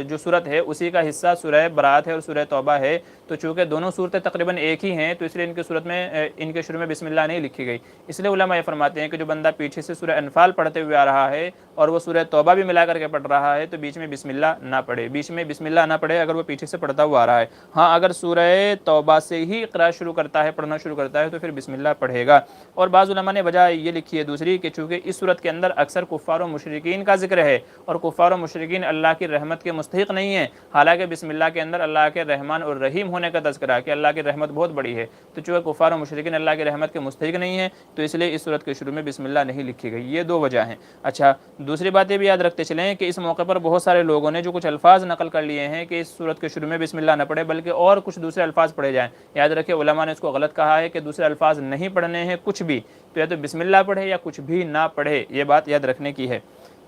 جو صورت ہے اسی کا حصہ سورہ برات ہے اور سورہ توبہ ہے، تو چونکہ دونوں صورتیں تقریباً ایک ہی ہیں، تو اس لیے ان کی صورت میں ان کے شروع میں بسم اللہ نہیں لکھی گئی۔ اس لیے علماء یہ فرماتے ہیں کہ جو بندہ پیچھے سے سورہ انفال پڑھتے ہوئے آ رہا ہے اور وہ سورہ توبہ بھی ملا کر کے پڑھ رہا ہے، تو بیچ میں بسم اللہ نہ پڑھے، بیچ میں بسم اللہ نہ پڑھے اگر وہ پیچھے سے پڑھتا ہوا آ رہا ہے۔ ہاں اگر سورہ توبہ سے ہی قراءت شروع کرتا ہے، پڑھنا شروع کرتا ہے، تو پھر بسم اللہ پڑھے گا۔ اور بعض علماء نے وجہ یہ لکھی ہے دوسری کہ چونکہ اس صورت کے اندر اکثر کفار و مشرکین کا ذکر ہے، اور کفار و مشرکین اللہ کی رحمت کے مستحق نہیں ہیں، حالانکہ بسم اللہ کے اندر اللہ کے رحمان اور رحیم ہونے کا تذکرہ ہے کہ اللہ کی رحمت بہت بڑی ہے، تو چونکہ کفار و مشرکین اللہ کی رحمت کے مستحق نہیں ہیں، تو اس لیے اس صورت کے شروع میں بسم اللہ نہیں لکھی گئی۔ یہ 2 وجہ ہیں۔ اچھا، دوسری بات یہ بھی یاد رکھتے چلیں کہ اس موقع پر بہت سارے لوگوں نے جو کچھ الفاظ نقل کر لیے ہیں کہ اس صورت کے شروع میں بسم اللہ نہ پڑھے بلکہ اور کچھ دوسرے الفاظ پڑھے جائیں، یاد رکھیں علماء نے اس کو غلط کہا ہے کہ دوسرے الفاظ نہیں پڑھنے ہیں کچھ بھی، تو یا تو بسم اللہ پڑھے یا کچھ بھی نہ پڑھے، یہ بات یاد رکھنے کی ہے۔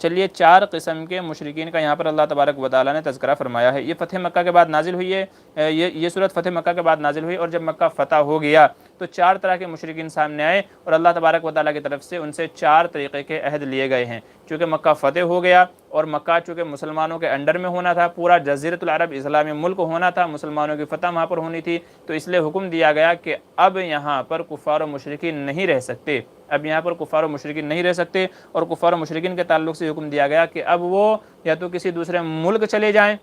چلیے 4 قسم کے مشرکین کا یہاں پر اللہ تبارک و تعالیٰ نے تذکرہ فرمایا ہے۔ یہ فتح مکہ کے بعد نازل ہوئی ہے، یہ صورت فتح مکہ کے بعد نازل ہوئی، اور جب مکہ فتح ہو گیا تو 4 طرح کے مشرکین سامنے آئے، اور اللہ تبارک و تعالیٰ کی طرف سے ان سے 4 طریقے کے عہد لیے گئے ہیں۔ چونکہ مکہ فتح ہو گیا اور مکہ چونکہ مسلمانوں کے انڈر میں ہونا تھا، پورا جزیرۃ العرب اسلامی ملک ہونا تھا، مسلمانوں کی فتح وہاں پر ہونی تھی، تو اس لیے حکم دیا گیا کہ اب یہاں پر کفار و مشرکین نہیں رہ سکتے، اب یہاں پر کفار و مشرکین نہیں رہ سکتے، اور کفار و مشرکین کے تعلق سے حکم دیا گیا کہ اب وہ یا تو کسی دوسرے ملک چلے جائیں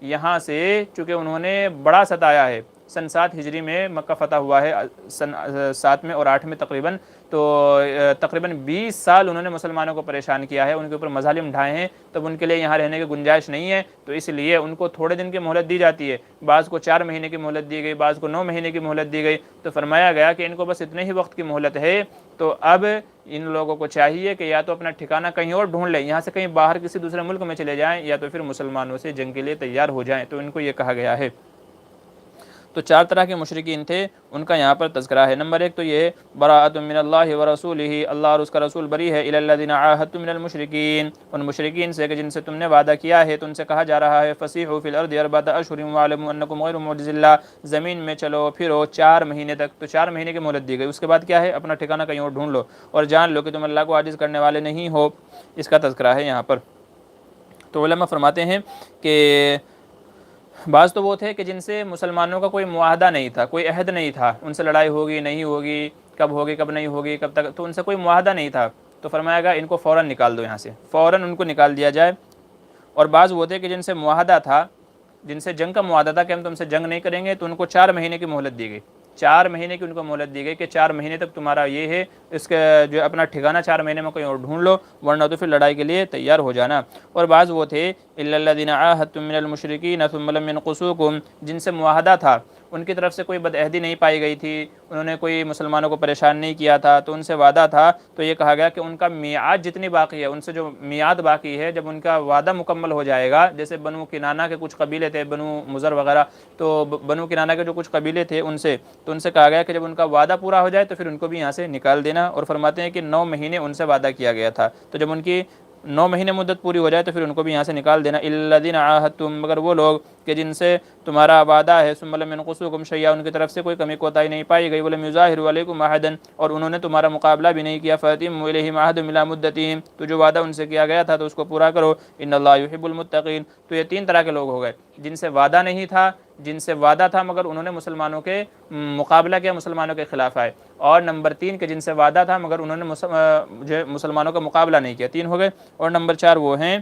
یہاں سے، چونکہ انہوں نے بڑا ستایا ہے۔ سن 7 ہجری میں مکہ فتح ہوا ہے، سن 7 میں اور 8 میں تقریباً، تو تقریباً 20 سال انہوں نے مسلمانوں کو پریشان کیا ہے، ان کے اوپر مظالم ڈھائے ہیں، تب ان کے لیے یہاں رہنے کی گنجائش نہیں ہے، تو اس لیے ان کو تھوڑے دن کی مہلت دی جاتی ہے، بعض کو 4 مہینے کی مہلت دی گئی، بعض کو 9 مہینے کی مہلت دی گئی، تو فرمایا گیا کہ ان کو بس اتنے ہی وقت کی مہلت ہے، تو اب ان لوگوں کو چاہیے کہ یا تو اپنا ٹھکانہ کہیں اور ڈھونڈ لیں، یہاں سے کہیں باہر کسی دوسرے ملک میں چلے جائیں، یا تو پھر مسلمانوں سے جنگ کے لیے تیار ہو جائیں، تو ان کو یہ کہا گیا ہے۔ تو 4 طرح کے مشرکین تھے، ان کا یہاں پر تذکرہ ہے۔ نمبر 1 تو یہ براءۃ من اللہ ورسولہ، اللہ اور اس کا رسول بری ہے، الی الذین عاہدتم من المشرکین، ان مشرکین سے کہ جن سے تم نے وعدہ کیا ہے، تو ان سے کہا جا رہا ہے فسیحوا فی الارض 4 اشہر واعلموا انکم غیر معجز اللہ، زمین میں چلو پھرو 4 مہینے تک، تو 4 مہینے کی مہلت دی گئی، اس کے بعد کیا ہے؟ اپنا ٹھکانہ کہیں اور ڈھونڈ لو اور جان لو کہ تم اللہ کو عاجز کرنے والے نہیں ہو، اس کا تذکرہ ہے یہاں پر۔ تو علماء فرماتے ہیں کہ بعض تو وہ تھے کہ جن سے مسلمانوں کا کوئی معاہدہ نہیں تھا، کوئی عہد نہیں تھا، ان سے لڑائی ہوگی نہیں ہوگی، کب ہوگی کب نہیں ہوگی، کب تک، تو ان سے کوئی معاہدہ نہیں تھا، تو فرمایا گا ان کو فوراً نکال دو، یہاں سے فوراً ان کو نکال دیا جائے۔ اور بعض وہ تھے کہ جن سے معاہدہ تھا، جن سے جنگ کا معاہدہ تھا کہ ہم تم سے جنگ نہیں کریں گے، تو ان کو 4 مہینے کی مہلت دی گئی، 4 مہینے کی ان کو مہلت دی گئی کہ 4 مہینے تک تمہارا یہ ہے، اس کا جو اپنا ٹھکانہ 4 مہینے میں کوئی اور ڈھونڈ لو، ورنہ تو پھر لڑائی کے لیے تیار ہو جانا۔ اور بعض وہ تھے الا الذین عاہدتم من المشرکین ثم لم ينقصوکم، جن سے معاہدہ تھا، ان کی طرف سے کوئی بدعہدی نہیں پائی گئی تھی، انہوں نے کوئی مسلمانوں کو پریشان نہیں کیا تھا، تو ان سے وعدہ تھا، تو یہ کہا گیا کہ ان کا میعاد جتنی باقی ہے، ان سے جو میعاد باقی ہے، جب ان کا وعدہ مکمل ہو جائے گا، جیسے بنو کنانہ کے کچھ قبیلے تھے، بنو مضر وغیرہ، تو بنو کنانہ کے جو کچھ قبیلے تھے ان سے، تو ان سے کہا گیا کہ جب ان کا وعدہ پورا ہو جائے تو پھر ان کو بھی یہاں سے نکال دینا، اور فرماتے ہیں کہ 9 مہینے ان سے وعدہ کیا گیا تھا، تو جب ان کی 9 مہینے مدت پوری ہو جائے تو پھر ان کو بھی یہاں سے نکال دینا۔ الذین عاہدتم، مگر وہ لوگ کہ جن سے تمہارا وعدہ ہے، ثم لم ينقصوکم شیئا، ان کی طرف سے کوئی کمی کوتاہی نہیں پائی گئی، ولم یظاہروا علیکم احدا، اور انہوں نے تمہارا مقابلہ بھی نہیں کیا، فاتموا الیہم عہدہم الی مدتہم، تو جو وعدہ ان سے کیا گیا تھا تو اس کو پورا کرو، ان اللہ یحب المتقین۔ تو یہ 3 طرح کے لوگ ہو گئے، جن سے وعدہ نہیں تھا، جن سے وعدہ تھا مگر انہوں نے مسلمانوں کے مقابلہ کیا، مسلمانوں کے خلاف آئے، اور نمبر 3 کہ جن سے وعدہ تھا مگر انہوں نے مسلمانوں کا مقابلہ نہیں کیا، 3 ہو گئے۔ اور نمبر 4 وہ ہیں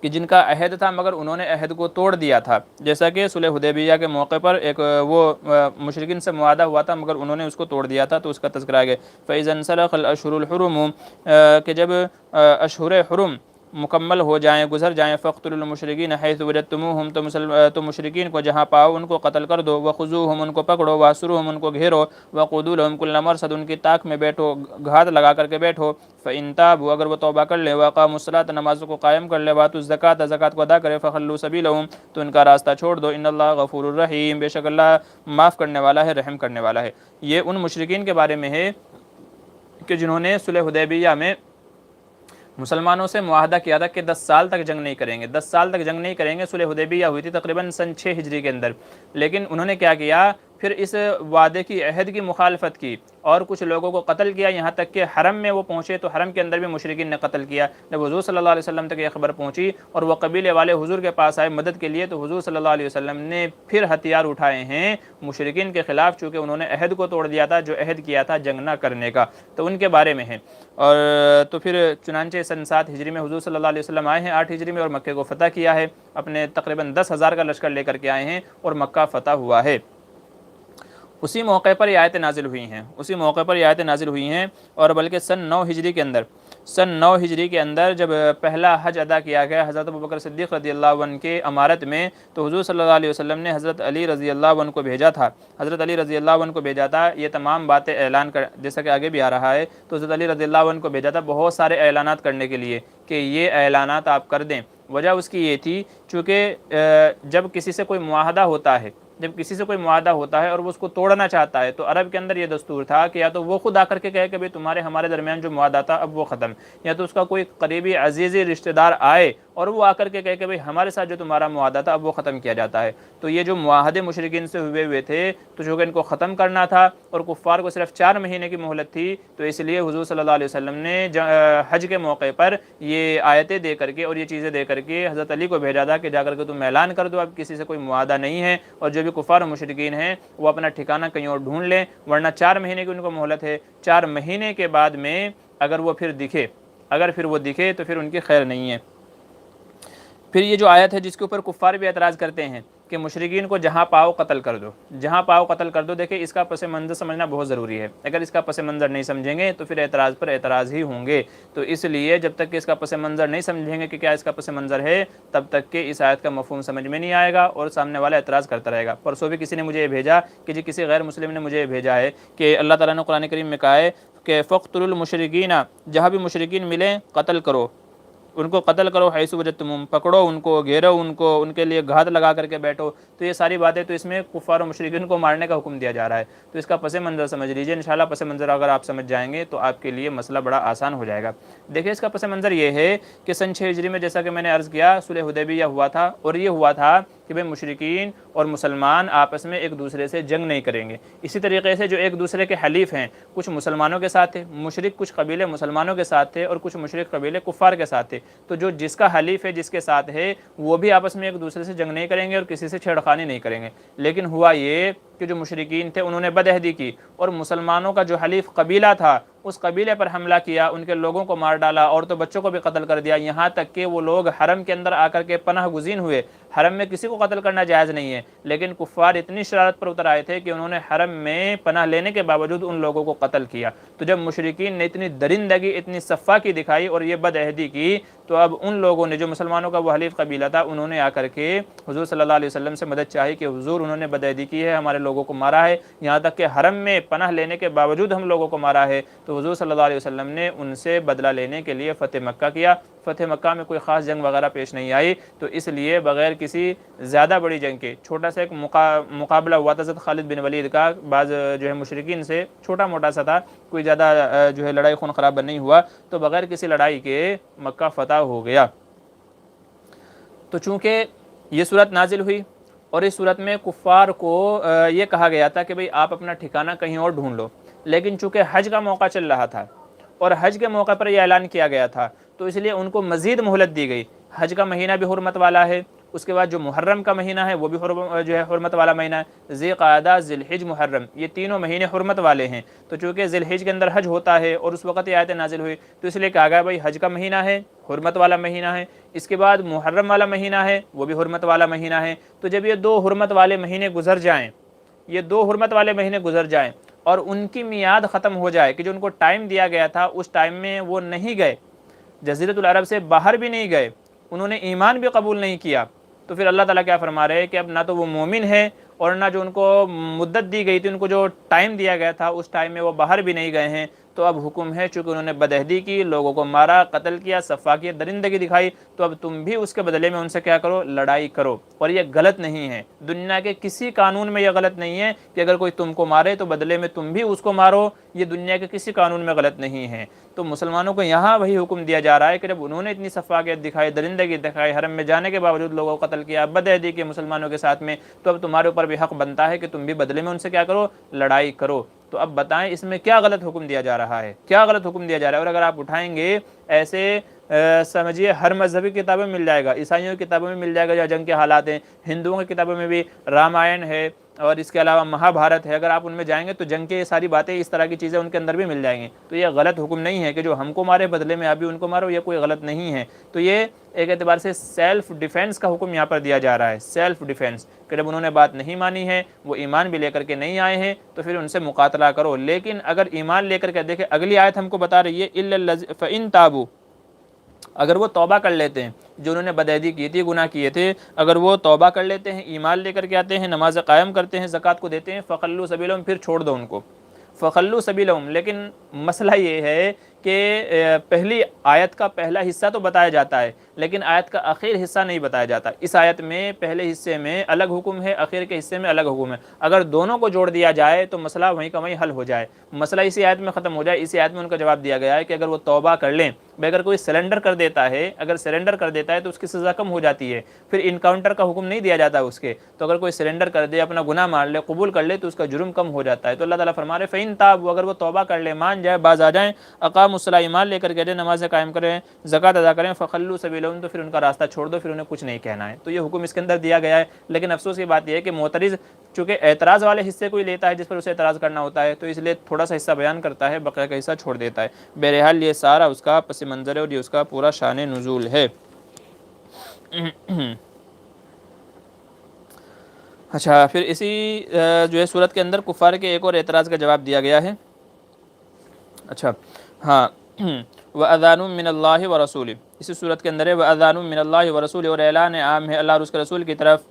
کہ جن کا عہد تھا مگر انہوں نے عہد کو توڑ دیا تھا، جیسا کہ صلح حدیبیہ کے موقع پر ایک وہ مشرکین سے معاہدہ ہوا تھا مگر انہوں نے اس کو توڑ دیا تھا، تو اس کا تذکرہ آگے۔ فَإِذَا انْسَلَخَ الْأَشْهُرُ الْحُرُمُ، کہ جب اشہر حرم مکمل ہو جائیں، گزر جائیں، فَاقْتُلُوا الْمُشْرِكِينَ حَيْثُ وَجَدتُّمُوهُمْ، تو مشرکین کو جہاں پاؤ ان کو قتل کر دو، وَخُذُوهُمْ، ان کو پکڑو، وَاحْصُرُوهُمْ، ان کو گھیرو، وَقُعُودُوا لَهُمْ كُلَّ مَرْصَدٍ، ان کی طاق میں بیٹھو، گھات لگا کر کے بیٹھو، فَإِن تَابُوا، اگر وہ توبہ کر لیں، وَأَقَامُوا الصَّلَاةَ، نمازوں کو قائم کر لیں، وَآتُوا الزَّكَاةَ، زکوٰۃ کو ادا کرے، فَخَلُّوا سَبِيلَهُمْ، تو ان کا راستہ چھوڑ دو، ان اللہ غفور الرحیم، بے شک اللہ معاف کرنے والا ہے، رحم کرنے والا ہے۔ یہ ان مشرکین کے بارے میں ہے کہ جنہوں نے صلح حدیبیہ میں مسلمانوں سے معاہدہ کیا تھا کہ 10 سال تک جنگ نہیں کریں گے، 10 سال تک جنگ نہیں کریں گے۔ صلح حدیبیہ ہوئی تھی تقریباً سن 6 ہجری کے اندر، لیکن انہوں نے کیا کیا، پھر اس وعدے کی، عہد کی مخالفت کی اور کچھ لوگوں کو قتل کیا، یہاں تک کہ حرم میں وہ پہنچے تو حرم کے اندر بھی مشرکین نے قتل کیا۔ جب حضور صلی اللہ علیہ وسلم تک یہ خبر پہنچی اور وہ قبیلے والے حضور کے پاس آئے مدد کے لیے، تو حضور صلی اللہ علیہ وسلم نے پھر ہتھیار اٹھائے ہیں مشرکین کے خلاف، چونکہ انہوں نے عہد کو توڑ دیا تھا، جو عہد کیا تھا جنگ نہ کرنے کا، تو ان کے بارے میں ہے۔ اور تو پھر چنانچہ سن 7 ہجری میں حضور صلی اللہ علیہ وسلم آئے ہیں 8 ہجری میں، اور مکے کو فتح کیا ہے، اپنے تقریباً 10,000 کا لشکر لے کر کے آئے ہیں اور مکہ فتح ہوا ہے۔ اسی موقع پر یہ آیتیں نازل ہوئی ہیں، اسی موقع پر یہ آیتیں نازل ہوئی ہیں، اور بلکہ سن 9 ہجری کے اندر جب پہلا حج ادا کیا گیا حضرت ابوبکر صدیق رضی اللہ عنہ کے امارت میں، تو حضور صلی اللہ علیہ وسلم نے حضرت علی رضی اللہ عنہ کو بھیجا تھا، حضرت علی رضی اللہ عنہ کو بھیجا تھا یہ تمام باتیں اعلان کر، جیسا کہ آگے بھی آ رہا ہے، تو حضرت علی رضی اللہ عنہ کو بھیجا تھا بہت سارے اعلانات کرنے کے لیے کہ یہ اعلانات آپ کر دیں۔ وجہ اس کی یہ تھی چونکہ جب کسی سے کوئی معاہدہ ہوتا ہے اور وہ اس کو توڑنا چاہتا ہے، تو عرب کے اندر یہ دستور تھا کہ یا تو وہ خود آ کر کے کہے کہ بھئی تمہارے ہمارے درمیان جو معاہدہ تھا اب وہ ختم، یا تو اس کا کوئی قریبی عزیزی رشتہ دار آئے اور وہ آ کر کے کہے کہ بھئی ہمارے ساتھ جو تمہارا معاہدہ تھا اب وہ ختم کیا جاتا ہے۔ تو یہ جو معاہدے مشرکین سے ہوئے تھے، تو چونکہ ان کو ختم کرنا تھا اور کفار کو صرف 4 مہینے کی مہلت تھی، تو اس لیے حضور صلی اللہ علیہ وسلم نے حج کے موقع پر یہ آیتیں دے کر کے اور یہ چیزیں دے کر کے حضرت علی کو بھیجا تھا کہ جا کر کے تم اعلان کر دو اب کسی سے کوئی معاہدہ نہیں ہے، اور جو بھی کفار و مشرکین ہیں وہ اپنا ٹھکانہ کہیں اور ڈھونڈ لیں، ورنہ 4 مہینے کی ان کو مہلت ہے، 4 مہینے کے بعد میں اگر وہ پھر دکھے تو پھر ان کی خیر نہیں ہے۔ پھر یہ جو آیت ہے جس کے اوپر کفار بھی اعتراض کرتے ہیں کہ مشرکین کو جہاں پاؤ قتل کر دو، دیکھیں اس کا پس منظر سمجھنا بہت ضروری ہے، اگر اس کا پس منظر نہیں سمجھیں گے تو پھر اعتراض پر اعتراض ہی ہوں گے، تو اس لیے جب تک کہ اس کا پس منظر نہیں سمجھیں گے کہ کیا اس کا پس منظر ہے، تب تک کہ اس آیت کا مفہوم سمجھ میں نہیں آئے گا اور سامنے والا اعتراض کرتا رہے گا۔ پرسوں بھی کسی نے مجھے یہ بھیجا کہ کسی غیر مسلم نے مجھے یہ بھیجا ہے کہ اللہ تعالیٰ نے قرآن کریم میں کہا ہے کہ فَاقْتُلُوا الْمُشْرِكِينَ، جہاں بھی مشرکین ملیں قتل کرو، ان کو قتل کرو، حیث وجدتموہم، پکڑو ان کو، گھیرو ان کو، ان کے لیے گھات لگا کر کے بیٹھو۔ تو یہ ساری باتیں، تو اس میں کفار و مشرکین کو مارنے کا حکم دیا جا رہا ہے، تو اس کا پس منظر سمجھ لیجئے، انشاءاللہ پس منظر اگر آپ سمجھ جائیں گے تو آپ کے لیے مسئلہ بڑا آسان ہو جائے گا۔ دیکھیں اس کا پس منظر یہ ہے کہ سن 6 ہجری میں جیسا کہ میں نے عرض کیا صلح حدیبیہ ہوا تھا، اور یہ ہوا تھا کہ بھئی مشرکین اور مسلمان آپس میں ایک دوسرے سے جنگ نہیں کریں گے، اسی طریقے سے جو ایک دوسرے کے حلیف ہیں، کچھ مسلمانوں کے ساتھ تھے مشرک، کچھ قبیلے مسلمانوں کے ساتھ تھے اور کچھ مشرک قبیلے کفار کے ساتھ تھے، تو جو جس کا حلیف ہے، جس کے ساتھ ہے، وہ بھی آپس میں ایک دوسرے سے جنگ نہیں کریں گے اور کسی سے چھیڑخانی نہیں کریں گے۔ لیکن ہوا یہ کہ جو مشرکین تھے انہوں نے بدعہدی کی اور مسلمانوں کا جو حلیف قبیلہ تھا اس قبیلے پر حملہ کیا، ان کے لوگوں کو مار ڈالا، عورتوں بچوں کو بھی قتل کر دیا، یہاں تک کہ وہ لوگ حرم کے اندر آ کر کے پناہ گزین ہوئے۔ حرم میں کسی کو قتل کرنا جائز نہیں ہے، لیکن کفار اتنی شرارت پر اتر آئے تھے کہ انہوں نے حرم میں پناہ لینے کے باوجود ان لوگوں کو قتل کیا۔ تو جب مشرکین نے اتنی درندگی، اتنی صفاکی دکھائی اور یہ بدعہدی کی، تو اب ان لوگوں نے، جو مسلمانوں کا وہ حلیف قبیلہ تھا، انہوں نے آ کر کے حضور صلی اللہ علیہ وسلم سے مدد چاہی کہ حضور انہوں نے بدعہدی کی ہے، ہمارے لوگوں کو مارا ہے، یہاں تک کہ حرم میں پناہ لینے کے باوجود ہم لوگوں کو مارا ہے۔ تو حضور صلی اللہ علیہ وسلم نے ان سے بدلہ لینے کے لیے فتح مکہ کیا، فتح مکہ میں کوئی خاص جنگ وغیرہ پیش نہیں آئی، تو اس لیے بغیر کسی زیادہ بڑی جنگ کے چھوٹا سا ایک مقابلہ ہوا تھا حضرت خالد بن ولید کا بعض جو ہے مشرکین سے، چھوٹا موٹا سا تھا، کوئی زیادہ جو ہے لڑائی خون خراب نہیں ہوا، تو بغیر کسی لڑائی کے مکہ فتح ہو گیا۔ تو چونکہ یہ صورت نازل ہوئی اور اس صورت میں کفار کو یہ کہا گیا تھا کہ بھئی آپ اپنا ٹھکانہ کہیں اور ڈھونڈ لو، لیکن چونکہ حج کا موقع چل رہا تھا اور حج کے موقع پر یہ اعلان کیا گیا تھا، تو اس لیے ان کو مزید مہلت دی گئی۔ حج کا مہینہ بھی حرمت والا ہے، اس کے بعد جو محرم کا مہینہ ہے وہ بھی جو ہے حرمت والا مہینہ ہے، ذی قعدہ، ذی الحج، محرم، یہ تینوں مہینے حرمت والے ہیں۔ تو چونکہ ذی الحج کے اندر حج ہوتا ہے اور اس وقت یہ آیت نازل ہوئی، تو اس لیے کہا گیا بھائی حج کا مہینہ ہے، حرمت والا مہینہ ہے، اس کے بعد محرم والا مہینہ ہے، وہ بھی حرمت والا مہینہ ہے۔ تو جب یہ دو حرمت والے مہینے گزر جائیں، یہ دو حرمت والے مہینے گزر جائیں اور ان کی میعاد ختم ہو جائے کہ جو ان کو ٹائم دیا گیا تھا اس ٹائم میں وہ نہیں گئے، جزیرۃ العرب سے باہر بھی نہیں گئے، انہوں نے ایمان بھی قبول نہیں کیا، تو پھر اللہ تعالیٰ کیا فرما رہے ہیں کہ اب نہ تو وہ مومن ہے اور نہ جو ان کو مدت دی گئی تھی، ان کو جو ٹائم دیا گیا تھا اس ٹائم میں وہ باہر بھی نہیں گئے ہیں، تو اب حکم ہے چونکہ انہوں نے بدعہدی کی، لوگوں کو مارا، قتل کیا، سفاکیت، درندگی دکھائی، تو اب تم بھی اس کے بدلے میں ان سے کیا کرو، لڑائی کرو۔ اور یہ غلط نہیں ہے، دنیا کے کسی قانون میں یہ غلط نہیں ہے کہ اگر کوئی تم کو مارے تو بدلے میں تم بھی اس کو مارو، یہ دنیا کے کسی قانون میں غلط نہیں ہے۔ تو مسلمانوں کو یہاں وہی حکم دیا جا رہا ہے کہ جب انہوں نے اتنی سفاکیت دکھائی، درندگی دکھائی، حرم میں جانے کے باوجود لوگوں کو قتل کیا، بدعہدی کی مسلمانوں کے ساتھ میں، تو اب تمہارے اوپر بھی حق بنتا ہے کہ تم بھی بدلے میں ان سے کیا کرو، لڑائی کرو۔ تو اب بتائیں اس میں کیا غلط حکم دیا جا رہا ہے، کیا غلط حکم دیا جا رہا ہے؟ اور اگر آپ اٹھائیں گے ایسے سمجھیے ہر مذہبی کتابوں میں مل جائے گا، عیسائیوں کی کتابوں میں مل جائے گا جو جنگ کے حالات ہیں، ہندوؤں کی کتابوں میں بھی رامائن ہے اور اس کے علاوہ مہا بھارت ہے، اگر آپ ان میں جائیں گے تو جنگ کے یہ ساری باتیں، اس طرح کی چیزیں ان کے اندر بھی مل جائیں گی۔ تو یہ غلط حکم نہیں ہے کہ جو ہم کو مارے بدلے میں آپ بھی ان کو مارو، یہ کوئی غلط نہیں ہے۔ تو یہ ایک اعتبار سے سیلف ڈیفینس کا حکم یہاں پر دیا جا رہا ہے، سیلف ڈیفینس، کہ جب انہوں نے بات نہیں مانی ہے، وہ ایمان بھی لے کر کے نہیں آئے ہیں، تو پھر ان سے مقاتلہ کرو۔ لیکن اگر ایمان لے کر کے، دیکھیں اگلی آیت ہم کو بتا رہی ہے فَإِن تَابُوا، اگر وہ توبہ کر لیتے ہیں، جو انہوں نے بدعہدی کی تھی، گناہ کیے تھے، اگر وہ توبہ کر لیتے ہیں، ایمان لے کر کے آتے ہیں، نماز قائم کرتے ہیں، زکوٰۃ کو دیتے ہیں، فَخَلُّوا سَبِيلَهُمْ، پھر چھوڑ دو ان کو، فَخَلُّوا سَبِيلَهُمْ۔ لیکن مسئلہ یہ ہے کہ پہلی آیت کا پہلا حصہ تو بتایا جاتا ہے لیکن آیت کا آخر حصہ نہیں بتایا جاتا۔ اس آیت میں پہلے حصے میں الگ حکم ہے، آخر کے حصے میں الگ حکم ہے، اگر دونوں کو جوڑ دیا جائے تو مسئلہ وہیں کا وہیں حل ہو جائے، مسئلہ اسی آیت میں ختم ہو جائے۔ اسی آیت میں ان کا جواب دیا گیا ہے کہ اگر وہ توبہ کر لیں، اگر کوئی سرنڈر کر دیتا ہے، اگر سرنڈر کر دیتا ہے تو اس کی سزا کم ہو جاتی ہے، پھر انکاؤنٹر کا حکم نہیں دیا جاتا اس کے، تو اگر کوئی سرنڈر کر دے، اپنا گناہ مان لے، قبول کر لے، تو اس کا جرم کم ہو جاتا ہے۔ تو اللہ تعالیٰ فرما رہے فَإِن تَابُوا، اگر وہ توبہ کر لے، مان جائے، باز آ جائیں، اقاموا الصلاۃ، ایمان لے کر کے نمازیں قائم کریں، زکوٰۃ ادا کریں، فَخَلُّوا سَبِيلَهُمْ، تو پھر ان کا راستہ چھوڑ دو، پھر انہیں کچھ نہیں کہنا ہے۔ تو یہ حکم اس کے اندر دیا گیا ہے، لیکن افسوس کی بات یہ ہے کہ معترض چونکہ اعتراض والے حصے کو ہی لیتا ہے جس پر اسے اعتراض کرنا ہوتا ہے، تو اس لیے تھوڑا سا حصہ بیان کرتا ہے، بقیہ کا حصہ چھوڑ دیتا ہے۔ بہرحال یہ سارا اس کا پس منظر ہے اور یہ اس کا پورا شان نزول ہے۔ اچھا، پھر اسی جو ہے صورت کے اندر کفار کے ایک اور اعتراض کا جواب دیا گیا ہے۔ اچھا ہاں، وَأَذَانٌ مِّنَ اللَّهِ وَرَسُولِهِ، اسی صورت کے اندر ہے وَأَذَانٌ مِّنَ اللَّهِ وَرَسُولِهِ، اور اعلان عام ہے اللہ اور اس کے رسول کی طرف،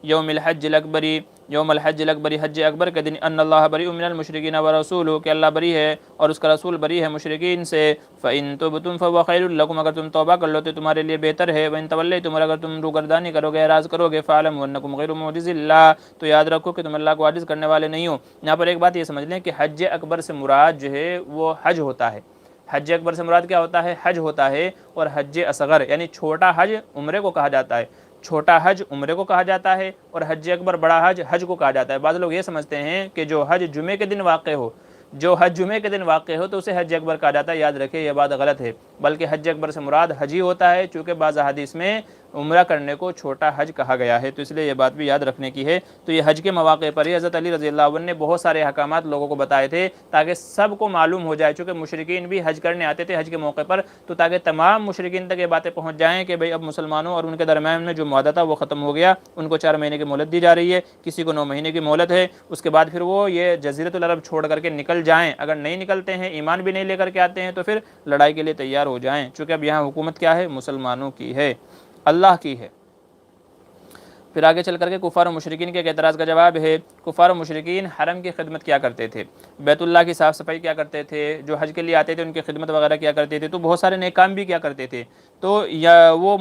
یوم الحج الاکبری، یوم الحج الاکبری، حج اکبر کے دن، ان اللہ بریء من المشرکین ورسولہ، کہ اللہ بری ہے اور اس کا رسول بری ہے مشرکین سے، فإن تبتم فهو خیر لکم، اگر تم توبہ کر لو تو تمہارے لیے بہتر ہے، وإن تولیتم، اور اگر تم روگردانی کرو گے، اعراض کرو گے، فاعلموا انکم غیر معجز اللہ، تو یاد رکھو کہ تم اللہ کو عاجز کرنے والے نہیں ہو۔ یہاں پر ایک بات یہ سمجھ لیں کہ حج اکبر سے مراد جو ہے وہ حج ہوتا ہے، حج اکبر سے مراد کیا ہوتا ہے؟ حج ہوتا ہے، اور حج اصغر یعنی چھوٹا حج عمرے کو کہا جاتا ہے، چھوٹا حج عمرے کو کہا جاتا ہے، اور حج اکبر بڑا حج حج کو کہا جاتا ہے۔ بعض لوگ یہ سمجھتے ہیں کہ جو حج جمعے کے دن واقع ہو، جو حج جمعے کے دن واقع ہو تو اسے حج اکبر کہا جاتا ہے، یاد رکھیں یہ بات غلط ہے، بلکہ حج اکبر سے مراد حج ہی ہوتا ہے، چونکہ بعض احادیث میں عمرہ کرنے کو چھوٹا حج کہا گیا ہے، تو اس لیے یہ بات بھی یاد رکھنے کی ہے۔ تو یہ حج کے مواقع پر ہی حضرت علی رضی اللہ عنہ نے بہت سارے احکامات لوگوں کو بتائے تھے تاکہ سب کو معلوم ہو جائے، چونکہ مشرکین بھی حج کرنے آتے تھے حج کے موقع پر، تو تاکہ تمام مشرکین تک یہ باتیں پہنچ جائیں کہ بھئی اب مسلمانوں اور ان کے درمیان میں جو معاہدہ تھا وہ ختم ہو گیا، ان کو 4 مہینے کی مہلت دی جا رہی ہے، کسی کو 9 مہینے کی مہلت ہے، اس کے بعد پھر وہ یہ جزیرۃ العرب چھوڑ کر کے نکل جائیں، اگر نہیں نکلتے ہیں، ایمان بھی نہیں لے کر کے آتے ہیں، تو پھر لڑائی کے لیے تیار ہو جائیں، چونکہ اب یہاں حکومت کیا ہے؟ مسلمانوں کی ہے، اللہ کی ہے۔ پھر آگے چل کر کے کفار و مشرکین کے ایک اعتراض کا جواب ہے، کفار و مشرکین حرم کی خدمت کیا کرتے تھے، بیت اللہ کی صاف صفائی کیا کرتے تھے، جو حج کے لیے آتے تھے ان کی خدمت وغیرہ کیا کرتے تھے، تو بہت سارے نیک کام بھی کیا کرتے تھے، تو یا وہ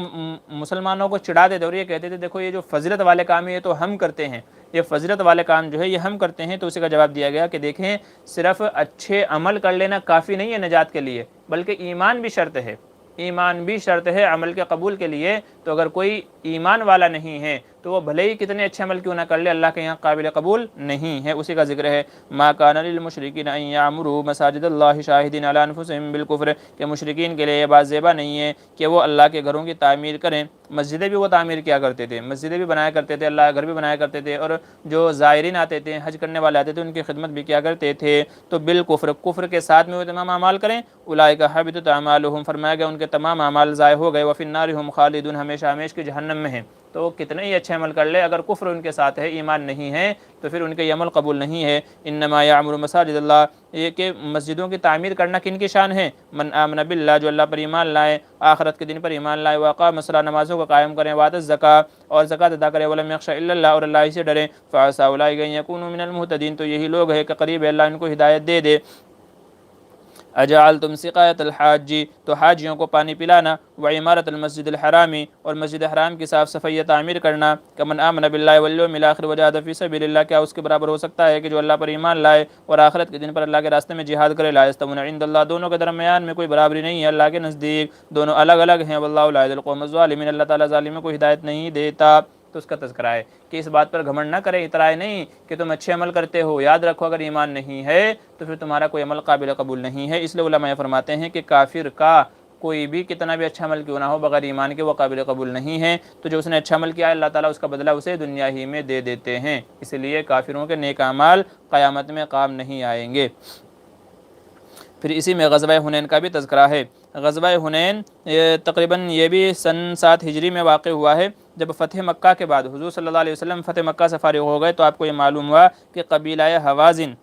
مسلمانوں کو چڑھاتے تھے اور یہ کہتے تھے دیکھو یہ جو فضیلت والے کام ہے یہ تو ہم کرتے ہیں، یہ فضیلت والے کام جو ہے یہ ہم کرتے ہیں۔ تو اسی کا جواب دیا گیا کہ دیکھیں صرف اچھے عمل کر لینا کافی نہیں ہے نجات کے لیے، بلکہ ایمان بھی شرط ہے، ایمان بھی شرط ہے عمل کے قبول کے لیے۔ تو اگر کوئی ایمان والا نہیں ہے تو وہ بھلے ہی کتنے اچھے عمل کیوں نہ کر لے، اللہ کے یہاں قابل قبول نہیں ہے۔ اسی کا ذکر ہے ما کان للمشرکین ان یعمروا مساجد اللہ شاہدین علی انفسہم بالکفر، کہ مشرکین کے لیے یہ بات زیبا نہیں ہے کہ وہ اللہ کے گھروں کی تعمیر کریں، مسجدیں بھی وہ تعمیر کیا کرتے تھے، مسجدیں بھی بنایا کرتے تھے، اللہ کا گھر بھی بنایا کرتے تھے، اور جو زائرین آتے تھے حج کرنے والے آتے تھے ان کی خدمت بھی کیا کرتے تھے، تو بالکفر، کفر کے ساتھ میں وہ تمام اعمال کریں، اولئک حبطت اعمالہم، فرمایا گیا ان کے تمام اعمال ضائع ہو گئے، وفی النار ہم خالدون، ہمیشہ ہمیشہ کی جہنم میں ہیں۔ تو کتنے ہی اچھے عمل کر لے اگر کفر ان کے ساتھ ہے، ایمان نہیں ہے، تو پھر ان کے یہ عمل قبول نہیں ہے۔ انما یعمر مساجد اللہ، یہ کہ مسجدوں کی تعمیر کرنا کن کی شان ہے، من آمن باللہ، جو اللہ پر ایمان لائے، آخرت کے دن پر ایمان لائے، واقام الصلاۃ، نمازوں کو قائم کریں، وآت الزکاۃ، اور زکوٰۃ ادا کریں، ولم یخش الا اللہ، اور اللہ ہی سے ڈریں، فعسیٰ اولئک ان یکونوا من المہتدین، تو یہی لوگ ہیں کہ قریب ہے اللہ ان کو ہدایت دے دے۔ اجعلتم سقایۃ الحاج، تو حاجیوں کو پانی پلانا، وعمارۃ المسجد الحرامی، اور مسجد حرام کی صاف صفائی تعمیر کرنا، کمن آمن باللہ والیوم الآخر وجاہد فی سبیل اللہ، کیا اس کے برابر ہو سکتا ہے کہ جو اللہ پر ایمان لائے اور آخرت کے دن پر اللہ کے راستے میں جہاد کرے، لا یستوون عند اللہ، دونوں کے درمیان میں کوئی برابری نہیں ہے اللہ کے نزدیک، دونوں الگ الگ ہیں، واللہ لا یہدی القوم الظالمین، اللہ تعالیٰ ظالموں کو ہدایت نہیں دیتا۔ تو اس کا تذکرہ ہے کہ اس بات پر گھمنڈ نہ کرے، اترائے نہیں کہ تم اچھے عمل کرتے ہو، یاد رکھو اگر ایمان نہیں ہے تو پھر تمہارا کوئی عمل قابل قبول نہیں ہے۔ اس لیے علماء فرماتے ہیں کہ کافر کا کوئی بھی کتنا بھی اچھا عمل کیوں نہ ہو، بغیر ایمان کے وہ قابل قبول نہیں ہے، تو جو اس نے اچھا عمل کیا ہے اللہ تعالیٰ اس کا بدلہ اسے دنیا ہی میں دے دیتے ہیں، اس لیے کافروں کے نیک اعمال قیامت میں کام نہیں آئیں گے۔ پھر اسی میں غزوہ حنین کا بھی تذکرہ ہے۔ غزوہ حنین تقریباً یہ بھی سن 7 ہجری میں واقع ہوا ہے، جب فتح مکہ کے بعد حضور صلی اللہ علیہ وسلم فتح مکہ سے فارغ ہو گئے تو آپ کو یہ معلوم ہوا کہ قبیلہ حوازن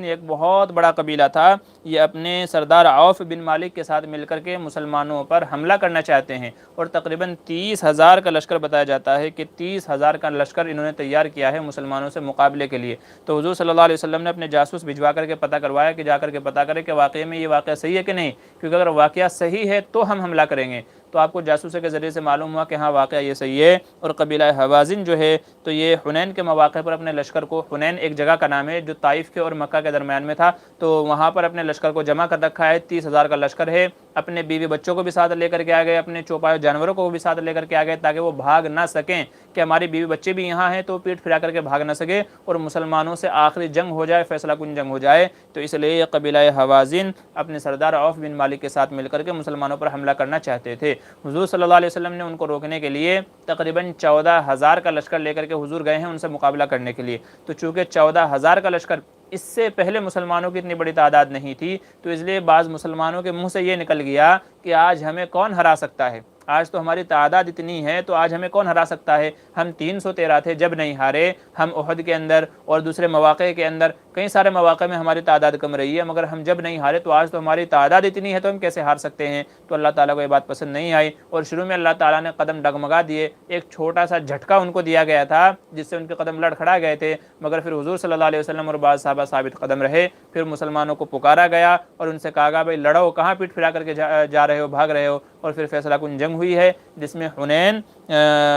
ایک بہت بڑا قبیلہ تھا، یہ اپنے سردار عوف بن مالک کے ساتھ مل کر کے مسلمانوں پر حملہ کرنا چاہتے ہیں، اور تقریباً 30,000 کا لشکر بتایا جاتا ہے کہ 30,000 کا لشکر انہوں نے تیار کیا ہے مسلمانوں سے مقابلے کے لیے۔ تو حضور صلی اللہ علیہ وسلم نے اپنے جاسوس بھجوا کر کے پتہ کروایا کہ جا کر کے پتہ کرے کہ واقعی میں یہ واقعہ صحیح ہے کہ نہیں، کیونکہ اگر واقعہ صحیح ہے تو ہم حملہ کریں گے۔ تو آپ کو جاسوسے کے ذریعے سے معلوم ہوا کہ ہاں واقعہ یہ صحیح ہے، اور قبیلہ حوازن جو ہے تو یہ حنین کے مواقع پر اپنے لشکر کو، حنین ایک جگہ کا نام ہے جو طائف کے اور مکہ کے درمیان میں تھا، تو وہاں پر اپنے لشکر کو جمع کر رکھا ہے، 30,000 کا لشکر ہے، اپنے بیوی بچوں کو بھی ساتھ لے کر کے آ گئے، اپنے چوپائے جانوروں کو بھی ساتھ لے کر کے آ گئے تاکہ وہ بھاگ نہ سکیں، کہ ہماری بیوی بچے بھی یہاں ہیں تو پیٹ پھرا کر کے بھاگ نہ سکے اور مسلمانوں سے آخری جنگ ہو جائے، فیصلہ کن جنگ ہو جائے۔ تو اس لیے یہ قبیلہ حوازن اپنے سردار عوف بن مالک کے ساتھ مل کر کے مسلمانوں پر حملہ کرنا چاہتے تھے۔ حضور صلی اللہ علیہ وسلم نے ان کو روکنے کے لیے تقریباً 14,000 کا لشکر لے کر کے حضور گئے ہیں ان سے مقابلہ کرنے کے لیے۔ تو چونکہ 14,000 کا لشکر، اس سے پہلے مسلمانوں کی اتنی بڑی تعداد نہیں تھی، تو اس لیے بعض مسلمانوں کے منہ سے یہ نکل گیا کہ آج ہمیں کون ہرا سکتا ہے، آج تو ہماری تعداد اتنی ہے تو آج ہمیں کون ہرا سکتا ہے، ہم 313 تھے جب نہیں ہارے، ہم احد کے اندر اور دوسرے مواقع کے اندر کئی سارے مواقع میں ہماری تعداد کم رہی ہے، مگر ہم جب نہیں ہارے تو آج تو ہماری تعداد اتنی ہے تو ہم کیسے ہار سکتے ہیں۔ تو اللہ تعالیٰ کو یہ بات پسند نہیں آئی، اور شروع میں اللہ تعالیٰ نے قدم ڈگمگا دیے، ایک چھوٹا سا جھٹکا ان کو دیا گیا تھا جس سے ان کے قدم لڑکھڑا گئے تھے، مگر پھر حضور صلی اللہ علیہ وسلم اور بعض صحابہ ثابت قدم رہے، پھر مسلمانوں کو پکارا گیا اور ان سے کہا گیا بھائی لڑو، کہاں پیٹ پھرا کر کے جا رہے ہو، بھاگ رہے ہو، اور پھر فیصلہ کن جنگ ہوئی ہے جس میں حنین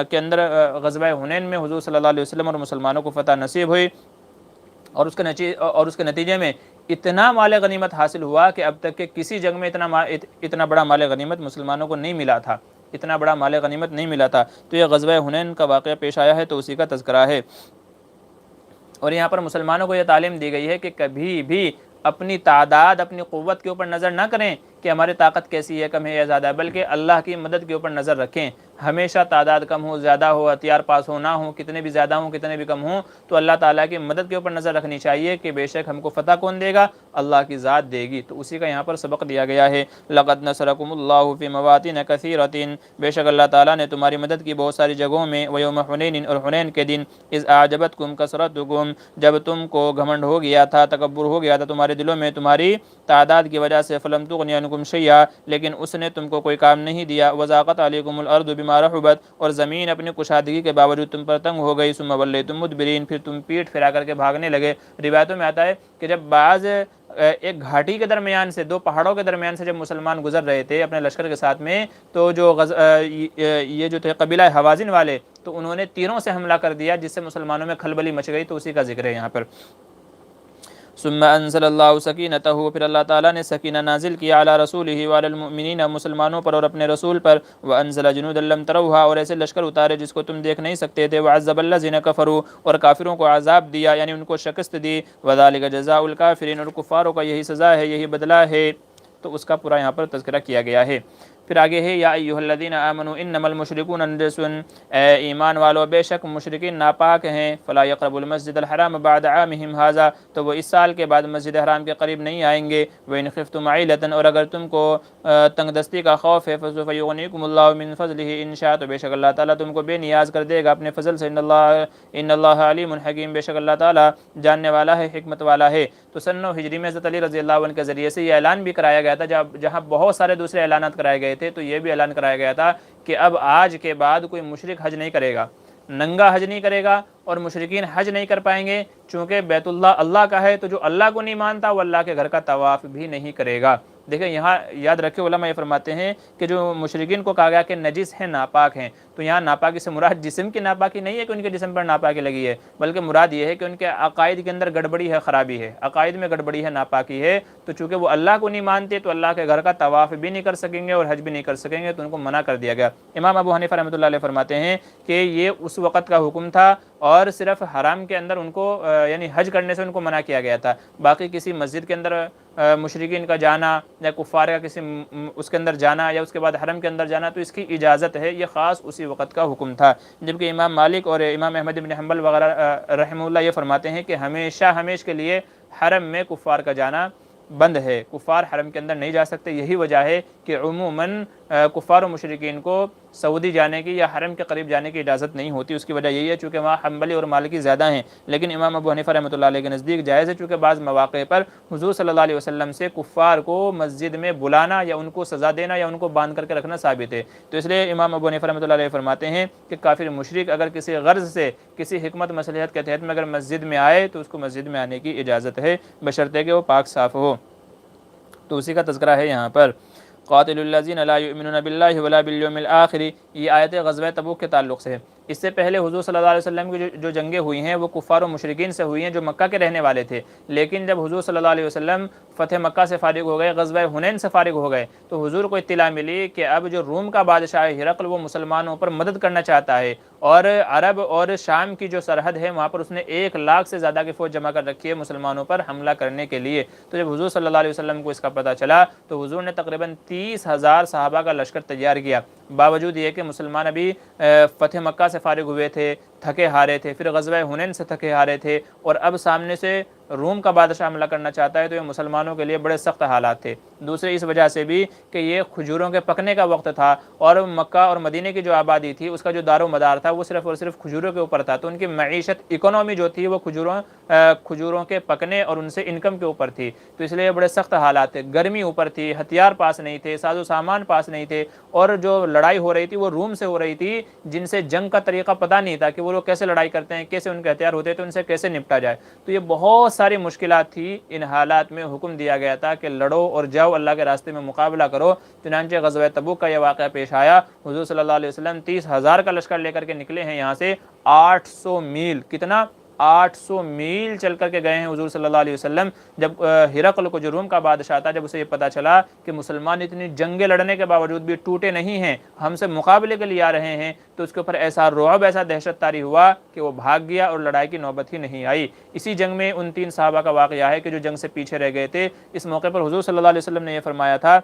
کے اندر، غزوہ حنین میں حضور صلی اللہ علیہ وسلم اور مسلمانوں کو فتح نصیب ہوئی، اور اس کے نتیجے میں اتنا مال غنیمت حاصل ہوا کہ اب تک کے کسی جنگ میں اتنا بڑا مال غنیمت مسلمانوں کو نہیں ملا تھا، اتنا بڑا مال غنیمت نہیں ملا تھا۔ تو یہ غزوہ حنین کا واقعہ پیش آیا ہے تو اسی کا تذکرہ ہے، اور یہاں پر مسلمانوں کو یہ تعلیم دی گئی ہے کہ کبھی بھی اپنی تعداد، اپنی قوت کے اوپر نظر نہ کریں کہ ہماری طاقت کیسی ہے، کم ہے یا زیادہ ہے، بلکہ اللہ کی مدد کے اوپر نظر رکھیں۔ ہمیشہ تعداد کم ہو، زیادہ ہو، ہتھیار پاس ہو، نہ ہو، کتنے بھی زیادہ ہوں کتنے بھی کم ہوں، تو اللہ تعالیٰ کی مدد کے اوپر نظر رکھنی چاہیے کہ بے شک ہم کو فتح کون دے گا، اللہ کی ذات دے گی۔ تو اسی کا یہاں پر سبق دیا گیا ہے، لَقَدْ نَصَرَكُمُ اللَّهُ فِي مَوَاطِنَ كَثِيرَةٍ، بے شک اللہ تعالیٰ نے تمہاری مدد کی بہت ساری جگہوں میں، وَيَوْمَ حُنَيْنٍ، اور حنین کے دن، اِذْ أَعْجَبَتْكُمْ كَثْرَتُكُمْ، جب تم کو گھمنڈ ہو گیا تھا، تکبر ہو گیا تھا تمہارے دلوں میں تمہاری تعداد کی وجہ سے، فَلَمْ تُغْنِ منکم شیئا، لیکن اس نے تم کو کوئی کام نہیں دیا، وضاقت علیکم الارض بما رحبت، اور زمین اپنی کشادگی کے باوجود تم پر تنگ ہو گئی، ثم ولیتم مدبرین، پھر تم پیٹ پھرا کر کے بھاگنے لگے۔ روایتوں میں آتا ہے کہ جب بعض ایک گھاٹی کے درمیان سے، دو پہاڑوں کے درمیان سے جب مسلمان گزر رہے تھے اپنے لشکر کے ساتھ میں، تو جو یہ جو تھے قبیلہ حوازن والے، تو انہوں نے تیروں سے حملہ کر دیا، جس سے مسلمانوں میں کھلبلی مچ گئی، تو اسی کا ذکر ہے یہاں پر۔ ثم انزل اللہ سکینتہ، پھر اللہ تعالیٰ نے سکینہ نازل کیا علی رسولہ وعلی المؤمنین، مسلمانوں پر اور اپنے رسول پر، وانزل جنودا لم تروها، اور ایسے لشکر اتارے جس کو تم دیکھ نہیں سکتے تھے، وعذب الذین کفروا، اور کافروں کو عذاب دیا، یعنی ان کو شکست دی، وذالک جزاء الکافرین، اور کفاروں کا یہی سزا ہے، یہی بدلہ ہے۔ تو اس کا پورا یہاں پر تذکرہ کیا گیا ہے۔ پھر آگے ہے یا ایھا الذین آمنوا انما المشرکون نجس، اے ایمان والو بے شک مشرکین ناپاک ہیں، فلا یقربوا المسجد الحرام بعد عامہم ھذا، تو وہ اس سال کے بعد مسجد حرام کے قریب نہیں آئیں گے، وان خفتم عیلۃ، اور اگر تم کو تنگ دستی کا خوف ہے، فسوف یغنیکم اللہ من فضلہ ان شاء، تو بے شک اللہ تعالیٰ تم کو بے نیاز کر دے گا اپنے فضل سے، ان اللہ علیم حکیم، بے شک اللہ تعالیٰ جاننے والا ہے، حکمت والا ہے۔ تو سن 9 ہجری میں حضرت علی رضی اللہ عنہ کے ذریعے سے یہ اعلان بھی کرایا گیا تھا، جہاں بہت سارے دوسرے اعلانات کرائے گئے تھے، تو یہ بھی اعلان کرایا گیا تھا کہ اب آج کے بعد کوئی مشرک حج نہیں کرے گا، ننگا حج نہیں کرے گا، اور مشرکین حج نہیں کر پائیں گے، چونکہ بیت اللہ اللہ کا ہے، تو جو اللہ کو نہیں مانتا وہ اللہ کے گھر کا طواف بھی نہیں کرے گا۔ دیکھیں یہاں یاد رکھے، علماء یہ فرماتے ہیں کہ جو مشرکین کو کہا گیا کہ نجس ہیں، ناپاک ہیں، تو یہاں ناپاکی سے مراد جسم کی ناپاکی نہیں ہے کہ ان کے جسم پر ناپاکی لگی ہے، بلکہ مراد یہ ہے کہ ان کے عقائد کے اندر گڑبڑی ہے، خرابی ہے، عقائد میں گڑبڑی ہے، ناپاکی ہے، تو چونکہ وہ اللہ کو نہیں مانتے تو اللہ کے گھر کا طواف بھی نہیں کر سکیں گے اور حج بھی نہیں کر سکیں گے، تو ان کو منع کر دیا گیا۔ امام ابو حنیفہ رحمۃ اللہ علیہ فرماتے ہیں کہ یہ اس وقت کا حکم تھا، اور صرف حرام کے اندر ان کو یعنی حج کرنے سے ان کو منع کیا گیا تھا، باقی کسی مسجد کے اندر مشرکین کا جانا یا کفار کا کسی اس کے اندر جانا یا اس کے بعد حرم کے اندر جانا، تو اس کی اجازت ہے، یہ خاص اسی وقت کا حکم تھا۔ جبکہ امام مالک اور امام احمد بن حنبل وغیرہ رحمہ اللہ یہ فرماتے ہیں کہ ہمیشہ کے لیے حرم میں کفار کا جانا بند ہے، کفار حرم کے اندر نہیں جا سکتے۔ یہی وجہ ہے کہ عموماً کفار و مشرکین کو سعودی جانے کی یا حرم کے قریب جانے کی اجازت نہیں ہوتی۔ اس کی وجہ یہی ہے چونکہ وہاں حنبلی اور مالکی زیادہ ہیں، لیکن امام ابو حنیفہ رحمۃ اللہ علیہ کے نزدیک جائز ہے، چونکہ بعض مواقع پر حضور صلی اللہ علیہ وسلم سے کفار کو مسجد میں بلانا یا ان کو سزا دینا یا ان کو باندھ کر کے رکھنا ثابت ہے، تو اس لیے امام ابو حنیفہ رحمۃ اللہ علیہ فرماتے ہیں کہ کافر مشرک اگر کسی غرض سے، کسی حکمت مصلحت کے تحت میں اگر مسجد میں آئے تو اس کو مسجد میں آنے کی اجازت ہے، بشرطے کہ وہ پاک صاف ہو۔ تو اسی کا تذکرہ ہے یہاں پر۔ قاتل الذین لا یؤمنون باللہ ولا بالیوم الآخر، یہ آیت غزوہ تبوک کے تعلق سے ہے۔ اس سے پہلے حضور صلی اللہ علیہ وسلم کی جو جنگیں ہوئی ہیں وہ کفار و مشرکین سے ہوئی ہیں جو مکہ کے رہنے والے تھے، لیکن جب حضور صلی اللہ علیہ وسلم فتح مکہ سے فارغ ہو گئے، غزوہ حنین سے فارغ ہو گئے، تو حضور کو اطلاع ملی کہ اب جو روم کا بادشاہ ہے ہرقل، وہ مسلمانوں پر مدد کرنا چاہتا ہے، اور عرب اور شام کی جو سرحد ہے وہاں پر اس نے 1 لاکھ سے زیادہ کی فوج جمع کر رکھی ہے مسلمانوں پر حملہ کرنے کے لیے۔ تو جب حضور صلی اللہ علیہ وسلم کو اس کا پتہ چلا تو حضور نے تقریباً 30,000 صحابہ کا لشکر تیار کیا، باوجود یہ کہ مسلمان ابھی فتح مکہ سے فارغ ہوئے تھے، تھکے ہارے تھے، پھر غزوہ حنین سے تھکے ہارے تھے، اور اب سامنے سے روم کا بادشاہ حملہ کرنا چاہتا ہے، تو یہ مسلمانوں کے لیے بڑے سخت حالات تھے۔ دوسرے اس وجہ سے بھی کہ یہ کھجوروں کے پکنے کا وقت تھا، اور مکہ اور مدینے کی جو آبادی تھی اس کا جو دار و مدار تھا وہ صرف اور صرف کھجوروں کے اوپر تھا، تو ان کی معیشت اکانومی جو تھی وہ کھجوروں کے پکنے اور ان سے انکم کے اوپر تھی، تو اس لیے بڑے سخت حالات تھے۔ گرمی اوپر تھی، ہتھیار پاس نہیں تھے، ساز و سامان پاس نہیں تھے، اور جو لڑائی ہو رہی تھی وہ روم سے ہو رہی تھی جن سے جنگ کا طریقہ پتہ نہیں تھا کہ وہ لوگ کیسے لڑائی کرتے ہیں، کیسے ان کے ہتھیار ہوتے ہیں، تو ان سے کیسے نپٹا جائے۔ تو یہ بہت ساری مشکلات تھی، ان حالات میں حکم دیا گیا تھا کہ لڑو اور جاؤ، اللہ کے راستے میں مقابلہ کرو۔ چنانچہ غزوہ تبوک کا یہ واقعہ پیش آیا، حضور صلی اللہ علیہ وسلم 30,000 کا لشکر لے کر کے نکلے ہیں یہاں سے 800 میل، کتنا 800 میل چل کر کے گئے ہیں حضور صلی اللہ علیہ وسلم۔ جب ہرقل کو جو روم کا بادشاہ تھا، جب اسے یہ پتا چلا کہ مسلمان اتنی جنگیں لڑنے کے باوجود بھی ٹوٹے نہیں ہیں، ہم سے مقابلے کے لیے آ رہے ہیں، تو اس کے اوپر ایسا رعب، ایسا دہشت طاری ہوا کہ وہ بھاگ گیا اور لڑائی کی نوبت ہی نہیں آئی۔ اسی جنگ میں ان 3 صحابہ کا واقعہ ہے کہ جو جنگ سے پیچھے رہ گئے تھے۔ اس موقع پر حضور صلی اللہ علیہ وسلم نے یہ فرمایا تھا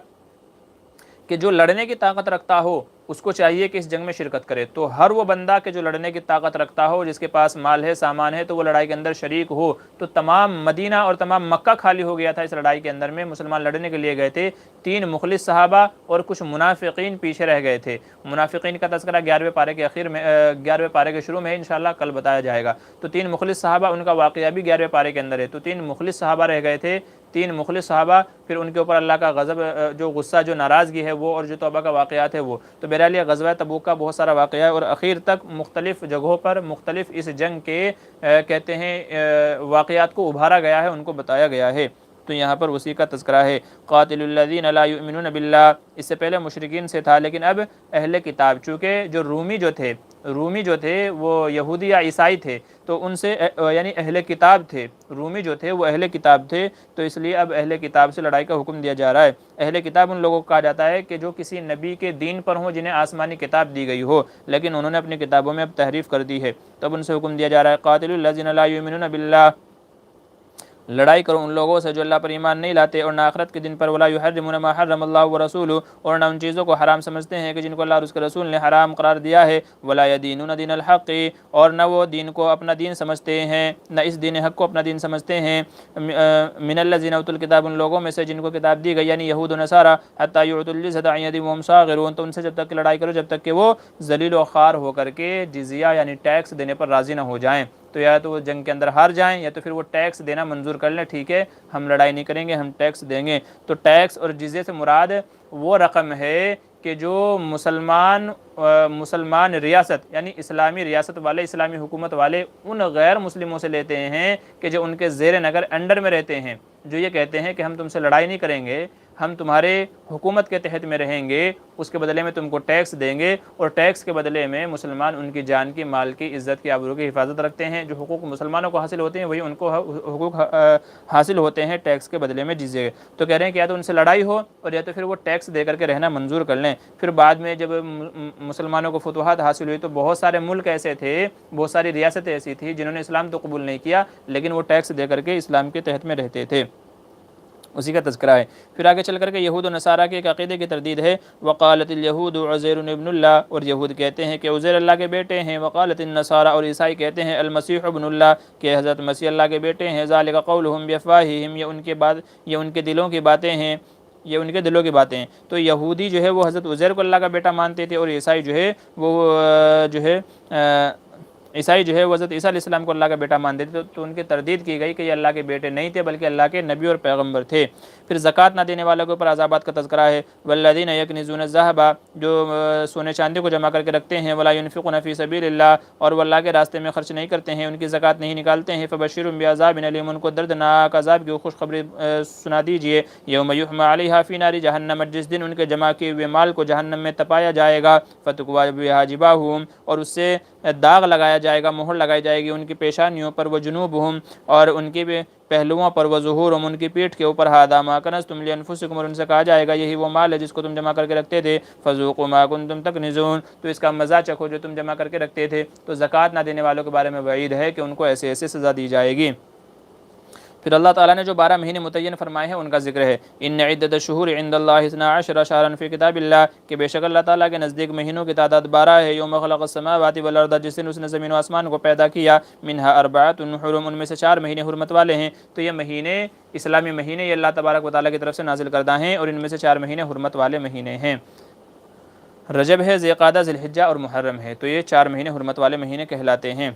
کہ جو لڑنے کی طاقت رکھتا ہو اس کو چاہیے کہ اس جنگ میں شرکت کرے، تو ہر وہ بندہ کہ جو لڑنے کی طاقت رکھتا ہو، جس کے پاس مال ہے، سامان ہے، تو وہ لڑائی کے اندر شریک ہو۔ تو تمام مدینہ اور تمام مکہ خالی ہو گیا تھا اس لڑائی کے اندر میں، مسلمان لڑنے کے لیے گئے تھے۔ 3 مخلص صحابہ اور کچھ منافقین پیچھے رہ گئے تھے۔ منافقین کا تذکرہ 11ویں پارے کے اخیر میں 11ویں پارے کے شروع میں ہے، انشاءاللہ کل بتایا جائے گا۔ تو 3 مخلص صحابہ، ان کا واقعہ بھی 11ویں پارے کے اندر ہے۔ تو 3 مخلص صحابہ رہ گئے تھے، 3 مخلص صحابہ، پھر ان کے اوپر اللہ کا غضب، جو غصہ، جو ناراضگی ہے وہ، اور جو توبہ کا واقعات ہے وہ. تو بہرحال یہ غزوہ تبوک کا بہت سارا واقعہ ہے، اور اخیر تک مختلف جگہوں پر مختلف اس جنگ کے کہتے ہیں واقعات کو ابھارا گیا ہے، ان کو بتایا گیا ہے. تو یہاں پر اسی کا تذکرہ ہے. قاتل الذین لا یؤمنون باللہ، اس سے پہلے مشرکین سے تھا، لیکن اب اہل کتاب، چونکہ جو رومی جو تھے وہ یہودی یا عیسائی تھے، تو ان سے یعنی اہل کتاب تھے، رومی جو تھے وہ اہل کتاب تھے، تو اس لیے اب اہل کتاب سے لڑائی کا حکم دیا جا رہا ہے. اہل کتاب ان لوگوں کو کہا جاتا ہے کہ جو کسی نبی کے دین پر ہوں، جنہیں آسمانی کتاب دی گئی ہو، لیکن انہوں نے اپنی کتابوں میں اب تحریف کر دی ہے، تب ان سے حکم دیا جا رہا ہے. قاتل الذین لا یؤمنون باللہ، لڑائی کرو ان لوگوں سے جو اللہ پر ایمان نہیں لاتے اور نہ آخرت کے دن پر. ولا یحرمون ما حرم اللہ ورسولہ، اور نہ ان چیزوں کو حرام سمجھتے ہیں کہ جن کو اللہ اور اس کے رسول نے حرام قرار دیا ہے. ولا یدینون دین الحق، اور نہ وہ دین کو اپنا دین سمجھتے ہیں، نہ اس دین حق کو اپنا دین سمجھتے ہیں. من الذین اوتوا الکتاب، ان لوگوں میں سے جن کو کتاب دی گئی، یعنی یہود و نصارہ. حتی یعطوا الجزیۃ عن ید وهم صاغرون، تو ان سے جب تک کہ لڑائی کرو جب تک کہ وہ ذلیل و خوار ہو کر کے جزیہ یعنی ٹیکس دینے پر راضی نہ ہو جائیں. تو یا تو وہ جنگ کے اندر ہار جائیں، یا تو پھر وہ ٹیکس دینا منظور کر لیں، ٹھیک ہے ہم لڑائی نہیں کریں گے، ہم ٹیکس دیں گے. تو ٹیکس اور جزیے سے مراد وہ رقم ہے کہ جو مسلمان ریاست یعنی اسلامی ریاست والے، اسلامی حکومت والے ان غیر مسلموں سے لیتے ہیں کہ جو ان کے زیر نگر انڈر میں رہتے ہیں، جو یہ کہتے ہیں کہ ہم تم سے لڑائی نہیں کریں گے، ہم تمہارے حکومت کے تحت میں رہیں گے، اس کے بدلے میں تم کو ٹیکس دیں گے، اور ٹیکس کے بدلے میں مسلمان ان کی جان کی، مال کی، عزت کی، آبرو کی حفاظت رکھتے ہیں. جو حقوق مسلمانوں کو حاصل ہوتے ہیں وہی ان کو حقوق حاصل ہوتے ہیں ٹیکس کے بدلے میں جزیے. تو کہہ رہے ہیں کہ یا تو ان سے لڑائی ہو، اور یا تو پھر وہ ٹیکس دے کر کے رہنا منظور کر لیں. پھر بعد میں جب مسلمانوں کو فتوحات حاصل ہوئی تو بہت سارے ملک ایسے تھے، بہت ساری ریاستیں ایسی تھیں جنہوں نے اسلام تو قبول نہیں کیا، لیکن وہ ٹیکس دے کر کے اسلام کے تحت میں رہتے تھے. اسی کا تذکرہ ہے. پھر آگے چل کر کے یہود و نصارہ کے ایک عقیدے کی تردید ہے. وقالت الیہود عزیر ابن اللہ، اور یہود کہتے ہیں کہ عزیر اللہ کے بیٹے ہیں. وقالت النصارى، اور عیسائی کہتے ہیں المسیح ابن اللہ، کہ حضرت مسیح اللہ کے بیٹے ہیں. ذالک قولہم بافواہہم، یہ ان کے دلوں کی باتیں ہیں، یہ ان کے دلوں کی باتیں ہیں. تو یہودی جو ہے وہ حضرت عزیر کو اللہ کا بیٹا مانتے تھے، اور عیسائی جو ہے وہ حضرت عیسیٰ علیہ السلام کو اللہ کا بیٹا مانتے تھے. تو ان کی تردید کی گئی کہ یہ اللہ کے بیٹے نہیں تھے بلکہ اللہ کے نبی اور پیغمبر تھے. پھر زکوٰۃ نہ دینے والوں کے اوپر عذابات کا تذکرہ ہے. والذین یکنزون الذھب، جو سونے چاندی کو جمع کر کے رکھتے ہیں. ولا ينفقون فی سبیل اللہ، اور وہ اللہ کے راستے میں خرچ نہیں کرتے ہیں، ان کی زکوٰۃ نہیں نکالتے ہیں. فبشرهم بعذاب علیم، ان کو دردناک عذاب کی خوشخبری سنا دیجیے. یوم یحمى علیہا فی نار جہنم، جس دن ان کے جمع کیے ہوئے مال کو جہنم میں تپایا جائے گا. فتکوی بها جباہہم، اور اس سے داغ لگایا جائے گا، مہر لگائی جائے گی ان کی پیشانیوں پر. وجنوبہم، اور ان کی پہلوؤں پر. وظہورہم، ان کی پیٹھ کے اوپر. ھذا ما کنزتم لانفسکم، اور ان سے کہا جائے گا یہی وہ مال ہے جس کو تم جمع کر کے رکھتے تھے. فذوقوا ما کنتم تکنزون، تو اس کا مزہ چکھو جو تم جمع کر کے رکھتے تھے. تو زکوٰۃ نہ دینے والوں کے بارے میں وعید ہے کہ ان کو ایسے ایسے سزا دی جائے گی. پھر اللہ تعالیٰ نے جو 12 مہینے متعین فرمائے ہیں ان کا ذکر ہے. ان عدت الشہور عند اللہ 12 شہرا فی کتاب اللہ، کہ بے شک اللہ تعالیٰ کے نزدیک مہینوں کی تعداد 12 ہے. یوم خلق السماوات والارض، جس دن اس نے زمین و آسمان کو پیدا کیا. منها 4 حرم، ان میں سے 4 مہینے حرمت والے ہیں. تو یہ مہینے اسلامی مہینے یہ اللہ تبارک و تعالیٰ کی طرف سے نازل کردہ ہیں، اور ان میں سے 4 مہینے حرمت والے مہینے ہیں. رجب ہے، ذی القعدہ، ذی الحجہ اور محرم ہے. تو یہ 4 مہینے حرمت والے مہینے کہلاتے ہیں.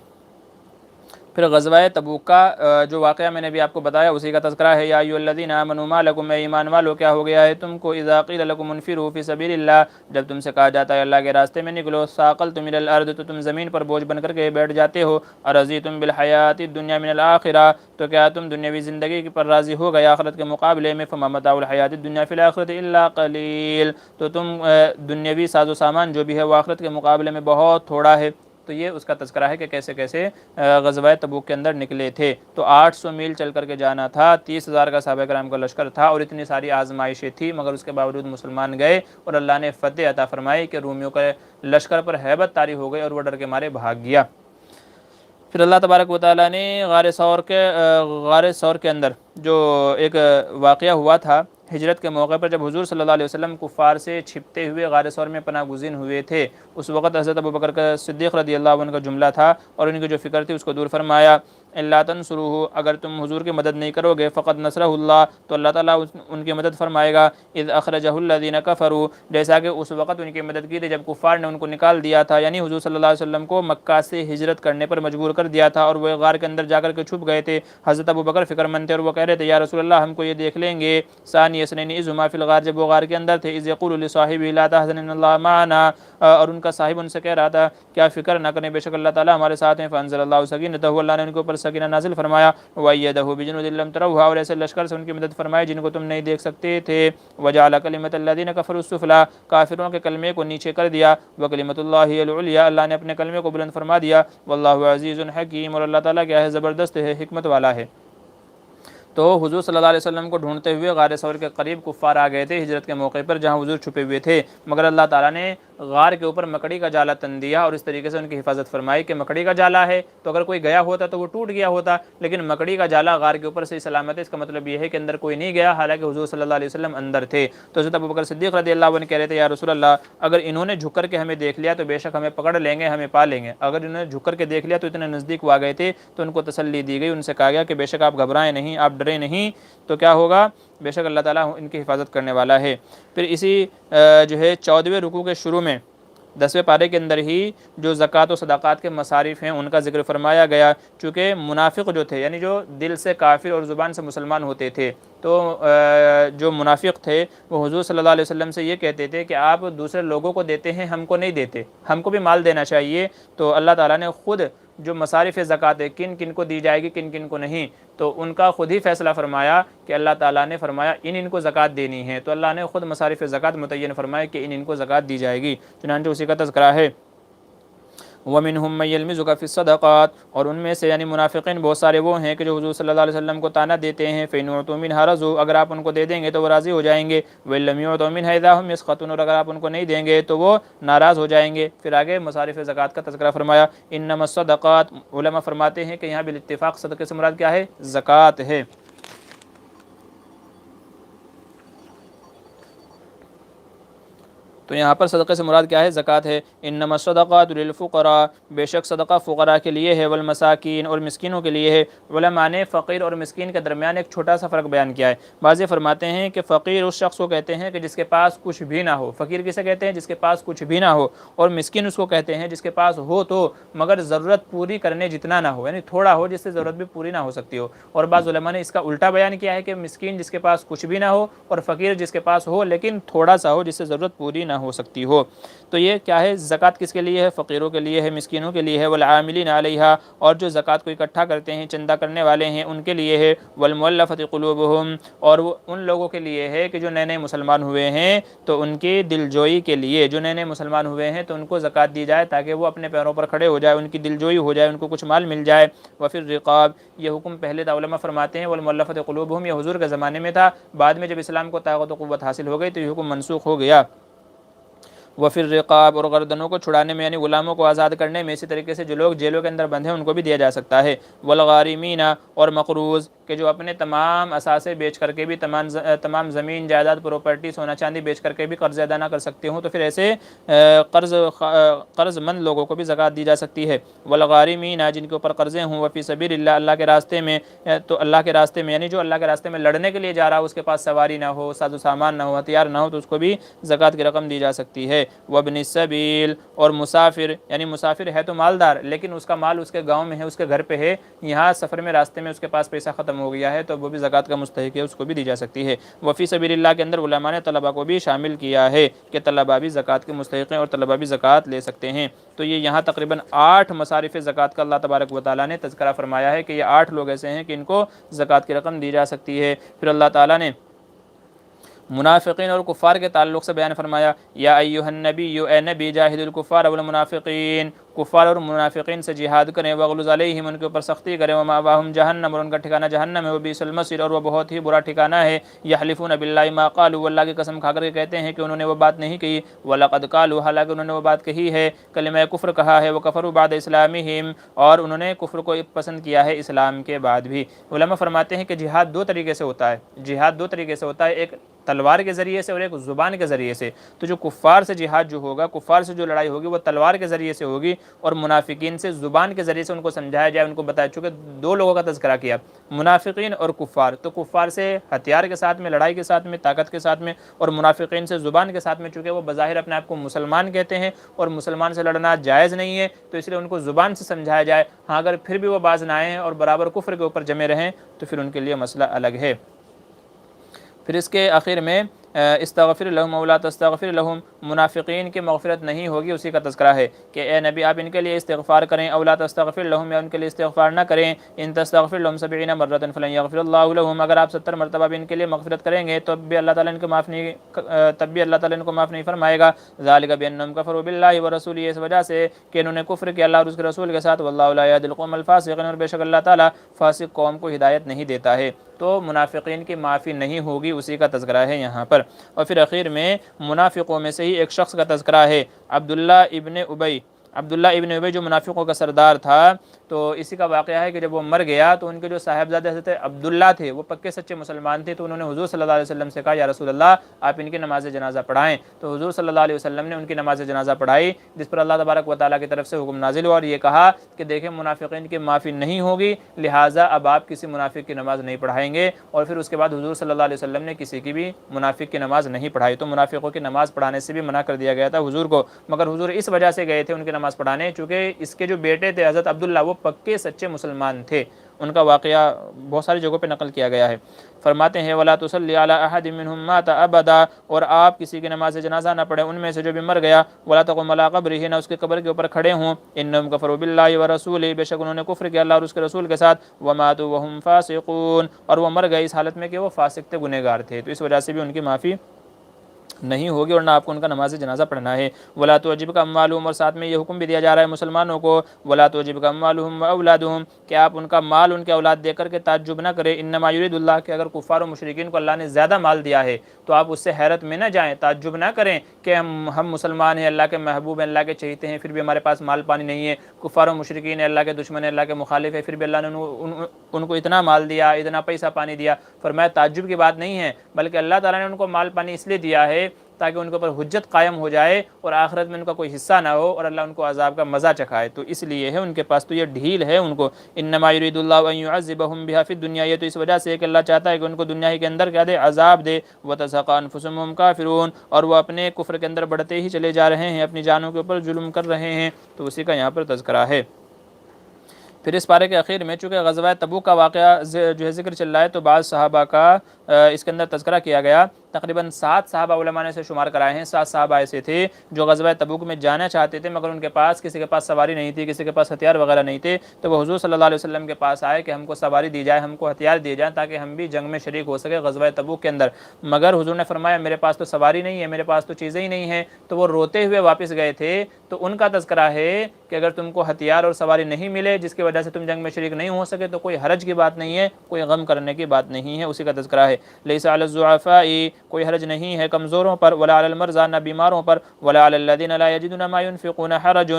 پھر غزوہ تبوک کا جو واقعہ میں نے بھی آپ کو بتایا اسی کا تذکرہ ہے. یا ایھا الذین آمنوا ما لکم، اے ایمان والو کیا ہو گیا ہے تم کو. اذا قیل لکم انفروا فی سبیل اللہ، جب تم سے کہا جاتا ہے اللہ کے راستے میں نکلو. ثاقلتم الی الارض، تو تم زمین پر بوجھ بن کر کے بیٹھ جاتے ہو. ارضیتم بالحیات الدنیا من الآخرہ، تو کیا تم دنیاوی زندگی پر راضی ہو گئے آخرت کے مقابلے میں. فما متاع الحیات الدنیا فی الآخرۃ الا قلیل، تو تم دنیاوی ساز و سامان جو بھی ہے وہ آخرت کے مقابلے میں بہت تھوڑا ہے. تو یہ اس کا تذکرہ ہے کہ کیسے کیسے غزوہ تبوک کے اندر نکلے تھے. تو 800 میل چل کر کے جانا تھا، 30,000 کا صحابہ کرام کا لشکر تھا، اور اتنی ساری آزمائشیں تھی، مگر اس کے باوجود مسلمان گئے اور اللہ نے فتح عطا فرمائی کہ رومیوں کے لشکر پر ہیبت طاری ہو گئی اور وہ ڈر کے مارے بھاگ گیا. پھر اللہ تبارک و تعالیٰ نے غار ثور کے اندر جو ایک واقعہ ہوا تھا ہجرت کے موقع پر، جب حضور صلی اللہ علیہ وسلم کفار سے چھپتے ہوئے غار ثور میں پناہ گزین ہوئے تھے، اس وقت حضرت ابوبکر کا صدیق رضی اللہ عنہ کا جملہ تھا اور ان کی جو فکر تھی اس کو دور فرمایا. الا تنصروہ، اگر تم حضور کی مدد نہیں کرو گے، فقد نصرہ اللہ، تو اللہ تعالیٰ ان کی مدد فرمائے گا، اذ اخرجہ الذین کفروا، جیسا کہ اس وقت ان کی مدد کی تھی جب کفار نے ان کو نکال دیا تھا، یعنی حضور صلی اللہ علیہ وسلم کو مکہ سے ہجرت کرنے پر مجبور کر دیا تھا، اور وہ غار کے اندر جا کر کے چھپ گئے تھے۔ حضرت ابوبکر فکر مند تھے اور وہ کہہ رہے تھے یا رسول اللہ ہم کو یہ دیکھ لیں گے، ثانی اثنین اذ ہما فی الغار، جب وہ غار کے اندر تھے، اذ یقول لصاحبہ لا تحزن ان اللہ معنا، اور ان کا صاحب ان سے کہہ رہا تھا کیا فکر نہ کریں، بے شک اللہ تعالیٰ ہمارے ساتھ ہیں، فانزل اللہ سکینتہ، اللہ نے ان کے اوپر سکینہ نازل فرمایا، وایدہ بجنود لم تروها، اور ایسے لشکر سے ان کی مدد فرمائی جن کو تم نہیں دیکھ سکتے تھے، وجعل کلمۃ الذین کفروا السفلی، کافروں کے کلمے کو نیچے کر دیا، وکلمۃ اللہ ہی العلیٰ، اللہ نے اپنے کلمے کو بلند فرما دیا، واللہ عزیز حکیم، اور اللہ تعالیٰ کیا ہے زبردست ہے، حکمت والا ہے۔ تو حضور صلی اللہ علیہ وسلم کو ڈھونڈتے ہوئے غار ثور کے قریب کفار آ گئے تھے ہجرت کے موقع پر، جہاں حضور چھپے ہوئے تھے، مگر اللہ تعالیٰ نے غار کے اوپر مکڑی کا جالا تن دیا اور اس طریقے سے ان کی حفاظت فرمائی کہ مکڑی کا جالا ہے تو اگر کوئی گیا ہوتا تو وہ ٹوٹ گیا ہوتا، لیکن مکڑی کا جالا غار کے اوپر سے سلامت ہے، اس کا مطلب یہ ہے کہ اندر کوئی نہیں گیا، حالانکہ حضور صلی اللہ علیہ وسلم اندر تھے۔ تو حضرت ابوبکر صدیق رضی اللہ عنہ کہہ رہے تھے یا رسول اللہ اگر انہوں نے جھک کر کے ہمیں دیکھ لیا تو بے شک ہمیں پکڑ لیں گے، ہمیں پا لیں گے، اگر انہوں نے جھک کر کے دیکھ لیا تو اتنے نزدیک وہ آ گئے تھے تو ان کو تسلی دی گئی، ان سے کہا گیا کہ بے شک آپ گھبرائیں نہیں، آپ ڈریں نہیں، تو کیا ہوگا، بے شک اللہ تعالیٰ ان کی حفاظت کرنے والا ہے۔ پھر اسی جو ہے 14ویں رکوع کے شروع میں 10ویں پارے کے اندر ہی جو زکوٰۃ و صدقات کے مصارف ہیں ان کا ذکر فرمایا گیا، چونکہ منافق جو تھے یعنی جو دل سے کافر اور زبان سے مسلمان ہوتے تھے، تو جو منافق تھے وہ حضور صلی اللہ علیہ وسلم سے یہ کہتے تھے کہ آپ دوسرے لوگوں کو دیتے ہیں، ہم کو نہیں دیتے، ہم کو بھی مال دینا چاہیے۔ تو اللہ تعالیٰ نے خود جو مصارف زکوٰۃ ہے کن کن کو دی جائے گی کن کن کو نہیں، تو ان کا خود ہی فیصلہ فرمایا کہ اللہ تعالیٰ نے فرمایا ان کو زکوٰۃ دینی ہے، تو اللہ نے خود مصارف زکوٰۃ متعین فرمایا کہ ان کو زکوٰۃ دی جائے گی، چنانچہ اسی کا تذکرہ ہے۔ وَمِنْهُمْ مَن يَلْمِزُكَ فِي الصَّدَقَاتِ، اور ان میں سے یعنی منافقین بہت سارے وہ ہیں کہ جو حضور صلی اللہ علیہ وسلم کو طعنہ دیتے ہیں، فَإِنْ أُعْطُوا مِنْهَا رَضُوا، اگر آپ ان کو دے دیں گے تو وہ راضی ہو جائیں گے، وَإِن لَّمْ يُعْطَوْا مِنْهَا إِذَا هُمْ يَسْخَطُونَ، اور اگر آپ ان کو نہیں دیں گے تو وہ ناراض ہو جائیں گے۔ پھر آگے مصارف زکوٰۃ کا تذکرہ فرمایا، إِنَّمَا الصَّدَقَاتُ، علماء فرماتے ہیں کہ یہاں بالاتفاق صدقے سے مراد کیا ہے، زکوٰۃ ہے۔ تو یہاں پر صدقے سے مراد کیا ہے، زکوٰۃ ہے۔ انما الصدقات للفقراء، بے شک صدقہ فقراء کے لیے ہے، والمساکین، اور مسکینوں کے لیے ہے۔ علماء نے فقیر اور مسکین کے درمیان ایک چھوٹا سا فرق بیان کیا ہے۔ بعض فرماتے ہیں کہ فقیر اس شخص کو کہتے ہیں کہ جس کے پاس کچھ بھی نہ ہو، فقیر کسے کہتے ہیں جس کے پاس کچھ بھی نہ ہو، اور مسکین اس کو کہتے ہیں جس کے پاس ہو تو مگر ضرورت پوری کرنے جتنا نہ ہو، یعنی تھوڑا ہو جس سے ضرورت بھی پوری نہ ہو سکتی ہو۔ اور بعض علماء نے اس کا الٹا بیان کیا ہے کہ مسکین جس کے پاس کچھ بھی نہ ہو اور فقیر جس کے پاس ہو لیکن تھوڑا سا ہو جس سے ضرورت پوری نہ ہو سکتی ہو۔ تو یہ کیا ہے، زکوٰۃ کس کے لیے ہے، فقیروں کے لیے ہے، مسکینوں کے لیے ہے، والعاملین علیہا، اور جو زکوٰۃ کو اکٹھا کرتے ہیں، چندہ کرنے والے ہیں ان کے لیے ہے، والمؤلفۃ قلوبہم، اور وہ ان لوگوں کے لیے ہے کہ جو نئے نئے مسلمان ہوئے ہیں تو ان کی دلجوئی کے لیے، جو نئے نئے مسلمان ہوئے ہیں تو ان کو زکوٰۃ دی جائے تاکہ وہ اپنے پیروں پر کھڑے ہو جائے، ان کی دلجوئی ہو جائے، ان کو کچھ مال مل جائے۔ وفی الرقاب، یہ حکم پہلے علماء فرماتے ہیں والمؤلفۃ قلوبہم، یہ حضور کے زمانے میں تھا، بعد میں جب اسلام کو طاقت و قوت حاصل ہو گئی تو یہ حکم منسوخ ہو گیا۔ وفی الرقاب، اور گردنوں کو چھڑانے میں یعنی غلاموں کو آزاد کرنے میں، اسی طریقے سے جو لوگ جیلوں کے اندر بند ہیں ان کو بھی دیا جا سکتا ہے۔ والغارمین، اور مقروض کہ جو اپنے تمام اثاثے بیچ کر کے بھی، تمام زمین جائیداد پراپرٹی سونا چاندی بیچ کر کے بھی قرض ادا نہ کر سکتے ہوں تو پھر ایسے قرض مند لوگوں کو بھی زکوٰۃ دی جا سکتی ہے۔ والغارمین، جن کے اوپر قرضے ہوں، وفی سبیل اللہ، اللہ کے راستے میں، تو اللہ کے راستے میں یعنی جو اللہ کے راستے میں لڑنے کے لیے جا رہا ہو، اس کے پاس سواری نہ ہو، ساز و سامان نہ ہو، ہتھیار نہ ہو، تو اس کو بھی زکوٰۃ کی رقم دی جا سکتی ہے۔ وابن السبیل، اور مسافر یعنی مسافر ہے تو مالدار لیکن اس کا مال اس کے گاؤں میں ہے، اس کے گھر پہ ہے، یہاں سفر میں راستے میں اس کے پاس پیسہ ختم ہو گیا ہے تو وہ بھی زکوٰۃ کا مستحق ہے، اس کو بھی دی جا سکتی ہے۔ وفی سبیل اللہ کے اندر علماء نے طلبہ کو بھی شامل کیا ہے کہ طلبہ بھی زکوٰۃ کے مستحق ہیں اور طلبہ بھی زکوٰۃ لے سکتے ہیں۔ تو یہ یہاں تقریباً 8 مصارف زکوٰۃ کا اللہ تبارک و تعالیٰ نے تذکرہ فرمایا ہے کہ یہ 8 لوگ ایسے ہیں کہ ان کو زکوٰۃ کی رقم دی جا سکتی ہے۔ پھر اللہ تعالیٰ نے منافقین اور کفار کے تعلق سے بیان فرمایا، یا ایھا النبی، اے نبی، جاہد الکفار والمنافقین، کفار اور منافقین سے جہاد کریں، وغلظ علیہم، ان کے اوپر سختی کریں، ومأواہم جہنم، اور ان کا ٹھکانہ جہنم ہے، وبئس المصیر، اور وہ بہت ہی برا ٹھکانہ ہے۔ یحلفون باللہ ما قالوا، اللہ کی قسم کھا کر کے کہتے ہیں کہ انہوں نے وہ بات نہیں کہی، ولقد قالوا، حالانکہ انہوں نے وہ بات کہی ہے، کلمہ کفر کہا ہے، وکفروا بعد اسلامہم، اور انہوں نے کفر کو پسند کیا ہے اسلام کے بعد بھی۔ علماء فرماتے ہیں کہ جہاد 2 طریقے سے ہوتا ہے، جہاد 2 طریقے سے ہوتا ہے، ایک تلوار کے ذریعے سے اور ایک زبان کے ذریعے سے۔ تو جو کفار سے جہاد جو ہوگا، کفار سے جو لڑائی ہوگی وہ تلوار کے ذریعے سے ہوگی، اور منافقین سے زبان کے ذریعے سے ان کو سمجھایا جائے، ان کو بتایا، چونکہ دو لوگوں کا تذکرہ کیا، منافقین اور کفار، تو کفار سے ہتھیار کے ساتھ میں، لڑائی کے ساتھ میں، طاقت کے ساتھ میں، اور منافقین سے زبان کے ساتھ میں، چونکہ وہ بظاہر اپنے آپ کو مسلمان کہتے ہیں اور مسلمان سے لڑنا جائز نہیں ہے، تو اس لیے ان کو زبان سے سمجھایا جائے۔ ہاں اگر پھر بھی وہ باز نہ آئے ہیں اور برابر کفر کے اوپر جمے رہیں تو پھر ان کے لیے مسئلہ الگ ہے۔ پھر اس کے آخر میں استغفر لہم او لا تستغفر لہم، منافقین کی مغفرت نہیں ہوگی، اسی کا تذکرہ ہے کہ اے نبی آپ ان کے لیے استغفار کریں، او لا تستغفر لہم، یا ان کے لیے استغفار نہ کریں، ان تستغفر لہم 70 مرۃ فلن یغفر اللہ لہم، اگر آپ 70 مرتبہ بھی ان کے لیے مغفرت کریں گے تو بھی اللہ تعالیٰ ان کو معاف نہیں فرمائے گا۔ ذالک بانہم کفروا باللہ ورسولہ، اس وجہ سے کہ انہوں نے کفر کیا اللہ اور اس کے رسول کے ساتھ، واللہ لا یہدی القوم الفاسقین، اور بے شک اللہ تعالیٰ فاسق قوم کو ہدایت نہیں دیتا ہے۔ تو منافقین کی معافی نہیں ہوگی، اسی کا تذکرہ ہے یہاں پر۔ اور پھر اخیر میں منافقوں میں سے ہی ایک شخص کا تذکرہ ہے، عبداللہ ابن ابی جو منافقوں کا سردار تھا، تو اسی کا واقعہ ہے کہ جب وہ مر گیا تو ان کے جو صاحبزادے حضرت عبداللہ تھے وہ پکے سچے مسلمان تھے، تو انہوں نے حضور صلی اللہ علیہ وسلم سے کہا یا رسول اللہ آپ ان کی نماز جنازہ پڑھائیں، تو حضور صلی اللہ علیہ وسلم نے ان کی نماز جنازہ پڑھائی، جس پر اللہ تبارک و تعالیٰ کی طرف سے حکم نازل ہوا اور یہ کہا کہ دیکھیں منافقین کی معافی نہیں ہوگی، لہٰذا اب آپ کسی منافق کی نماز نہیں پڑھائیں گے، اور پھر اس کے بعد حضور صلی اللہ علیہ وسلم نے کسی کی بھی منافق کی نماز نہیں پڑھائی۔ تو منافقوں کی نماز پڑھانے سے بھی منع کر دیا گیا تھا حضور کو، مگر حضور اس وجہ سے گئے تھے ان کی نماز پڑھانے چونکہ اس کے جو بیٹے تھے حضرت عبداللہ وہ پکے سچے مسلمان تھے، ان کا واقعہ بہت ساری جگہوں پہ نقل کیا گیا ہے۔ فرماتے ہیں وَلَا تُصَلِّ عَلَىٰ أَحَدٍ مِّنْهُمْ مَاتَ أَبَدًا، اور آپ کسی کی نماز جنازہ نہ پڑھیں ان میں سے جو بھی مر گیا، وَلَا تَقُمْ عَلَىٰ قَبْرِهِ، نہ اس کے قبر کے اوپر کھڑے ہوں، إِنَّهُمْ كَفَرُوا بِاللَّهِ وَرَسُولِهِ، بے شک انہوں نے کفر کیا اللہ اور اس کے رسول کے ساتھ، وَمَاتُوا وَهُمْ فَاسِقُونَ، اور وہ مر گئے اس حالت میں کہ وہ فاسق تھے، گنہگار تھے، تو اس وجہ سے بھی ان کی معافی نہیں ہوگی اور نہ آپ کو ان کا نماز جنازہ پڑھنا ہے۔ ولا تعجبک اموالہم، اور ساتھ میں یہ حکم بھی دیا جا رہا ہے مسلمانوں کو، ولا تعجبک اموالہم واولادہم، کہ آپ ان کا مال ان کے اولاد دے کر کے تعجب نہ کریں، انما یرید اللہ، کہ اگر کفار و مشرکین کو اللہ نے زیادہ مال دیا ہے تو آپ اس سے حیرت میں نہ جائیں، تعجب نہ کریں کہ ہم مسلمان ہیں، اللہ کے محبوب ہیں، اللہ کے چہیتے ہیں، پھر بھی ہمارے پاس مال پانی نہیں ہے، کفار و مشرکین ہیں، اللہ کے دشمن ہیں، اللہ کے مخالف ہے، پھر بھی اللہ نے ان کو اتنا مال دیا، اتنا پیسہ پانی دیا۔ فرمایا تعجب کی بات نہیں ہے، بلکہ اللہ تعالیٰ نے ان کو مال پانی اس لیے دیا ہے تاکہ ان کے اوپر حجت قائم ہو جائے اور آخرت میں ان کا کوئی حصہ نہ ہو اور اللہ ان کو عذاب کا مزہ چکھائے، تو اس لیے ہے ان کے پاس تو یہ ڈھیل ہے ان کو۔ انما یرید اللہ ان یعذبہم بہا فی الدنیا، یہ تو اس وجہ سے کہ اللہ چاہتا ہے کہ ان کو دنیا ہی کے اندر کیا دے، عذاب دے، وتزهق انفسهم وهم کافرون، اور وہ اپنے کفر کے اندر بڑھتے ہی چلے جا رہے ہیں، اپنی جانوں کے اوپر ظلم کر رہے ہیں، تو اسی کا یہاں پر تذکرہ ہے۔ پھر اس پارے کے اخیر میں چونکہ غزوہ تبوک کا واقعہ جو ہے ذکر چل رہا ہے، تو بعض صحابہ کا اس کے اندر تذکرہ کیا گیا، تقریباً 7 صحابہ علماء نے سے شمار کرائے ہیں، 7 صحابہ ایسے تھے جو غزوہ تبوک میں جانا چاہتے تھے مگر ان کے پاس کسی کے پاس سواری نہیں تھی، کسی کے پاس ہتھیار وغیرہ نہیں تھے، تو وہ حضور صلی اللہ علیہ وسلم کے پاس آئے کہ ہم کو سواری دی جائے، ہم کو ہتھیار دیے جائیں تاکہ ہم بھی جنگ میں شریک ہو سکے غزوہ تبوک کے اندر، مگر حضور نے فرمایا میرے پاس تو سواری نہیں ہے، میرے پاس تو چیزیں ہی نہیں ہیں، تو وہ روتے ہوئے واپس گئے تھے۔ تو ان کا تذکرہ ہے کہ اگر تم کو ہتھیار اور سواری نہیں ملے جس کی وجہ سے تم جنگ میں شریک نہیں ہو سکے تو کوئی حرج کی بات نہیں ہے، کوئی غم کرنے کی بات نہیں ہے، اسی کا تذکرہ ہے۔ لیس علی الضعفاء، کوئی حرج نہیں ہے کمزوروں پر، ولا علی المرضى، نہ بیماروں پر، ولا علی الذین لا یجدون ما ينفقون حرج،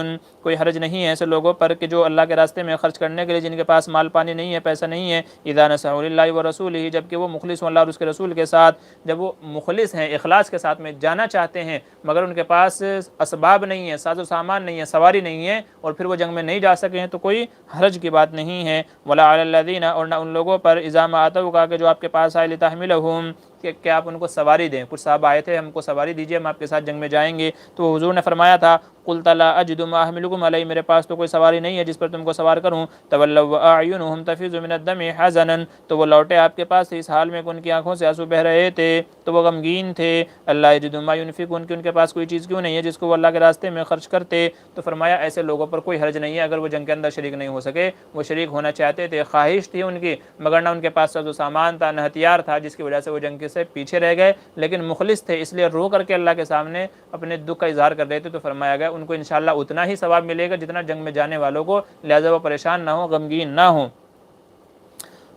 کوئی حرج نہیں ہے ایسے لوگوں پر کہ جو اللہ کے راستے میں خرچ کرنے کے لیے جن کے پاس مال پانی نہیں ہے، پیسہ نہیں ہے، اذا نصحوا للہ ورسولہ، جبکہ وہ مخلص ہوں اللہ اور اس کے رسول کے ساتھ، جب وہ مخلص ہیں اخلاص کے ساتھ میں جانا چاہتے ہیں مگر ان کے پاس اسباب نہیں ہے، ساز و سامان نہیں ہے، سواری نہیں ہے، اور پھر وہ جنگ میں نہیں جا سکے ہیں تو کوئی حرج کی بات نہیں ہے۔ ولا علی الذین، اور نہ ان لوگوں پر اذا ما اتوک، کہ جو آپ کے پاس آئے لتحملہم، کہ آپ ان کو سواری دیں، کچھ صحابہ آئے تھے ہم کو سواری دیجیے ہم آپ کے ساتھ جنگ میں جائیں گے، تو حضور نے فرمایا تھا قلت لا اجد ما احملکم علیہ، میرے پاس تو کوئی سواری نہیں ہے جس پر تم کو سوار کروں، تولوا واعینہم تفیض من الدم حزنا، تو وہ لوٹے آپ کے پاس اس حال میں کہ ان کی آنکھوں سے آنسو بہہ رہے تھے، تو وہ غمگین تھے، اللہ یجد ما ينفقون، کہ ان کے پاس کوئی چیز کیوں نہیں ہے جس کو وہ اللہ کے راستے میں خرچ کرتے، تو فرمایا ایسے لوگوں پر کوئی حرج نہیں ہے اگر وہ جنگ کے اندر شریک نہیں ہو سکے، وہ شریک ہونا چاہتے تھے، خواہش تھی ان کی مگر نہ ان کے پاس ساز و سامان تھا نہ ہتھیار تھا، جس کی وجہ سے وہ جنگ سے پیچھے رہ گئے، لیکن مخلص تھے اس لیے رو کر کے اللہ کے سامنے اپنے دکھ کا اظہار کر رہے تھے، تو فرمایا گیا ان کو انشاءاللہ اتنا ہی ثواب ملے گا جتنا جنگ میں جانے والوں کو، لہذا وہ پریشان نہ ہوں، غمگین نہ ہوں۔